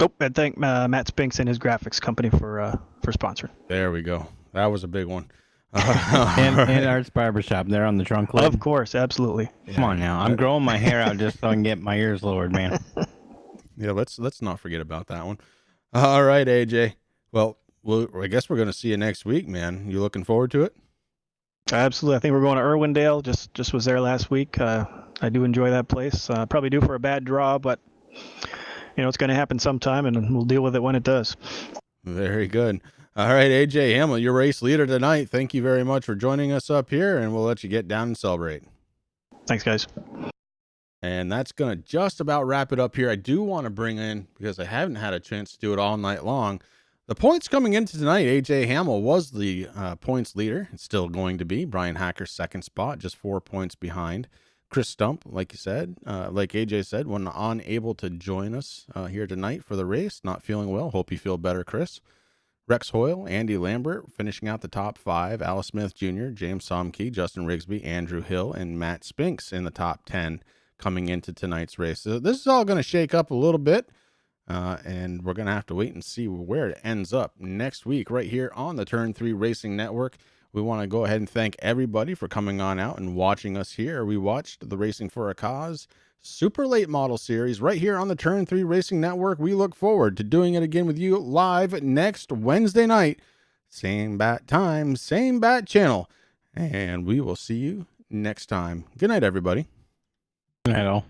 Oh, and thank Matt Spinks and his graphics company for sponsoring. There we go. That was a big one. And Art's Barbershop there on the trunk lid. Of course, absolutely. Come on now. I'm growing my hair out just so I can get my ears lowered, man. Yeah, let's not forget about that one. All right, AJ. Well, I guess we're going to see you next week, man. You looking forward to it? Absolutely. I think we're going to Irwindale. Just was there last week. I do enjoy that place. Probably due for a bad draw, but it's going to happen sometime, and we'll deal with it when it does. Very good. All right, AJ Hamill, your race leader tonight. Thank you very much for joining us up here, and we'll let you get down and celebrate. Thanks, guys. And that's going to just about wrap it up here. I do want to bring in, because I haven't had a chance to do it all night long, the points coming into tonight. AJ Hamill was the points leader. It's still going to be. Brian Hacker's second spot, just 4 points behind. Chris Stump, like you said, like AJ said, when unable to join us here tonight for the race, not feeling well. Hope you feel better, Chris. Rex Hoyle, Andy Lambert finishing out the top 5. Alice Smith Jr., James Somke, Justin Rigsby, Andrew Hill, and Matt Spinks in the top 10 coming into tonight's race. So this is all going to shake up a little bit, and we're going to have to wait and see where it ends up next week right here on the Turn 3 Racing Network. We want to go ahead and thank everybody for coming on out and watching us here. We watched the Racing for a Cause Super Late Model Series right here on the Turn 3 Racing Network. We look forward to doing it again with you live next Wednesday night. Same bat time, same bat channel. And we will see you next time. Good night, everybody. Good night, all.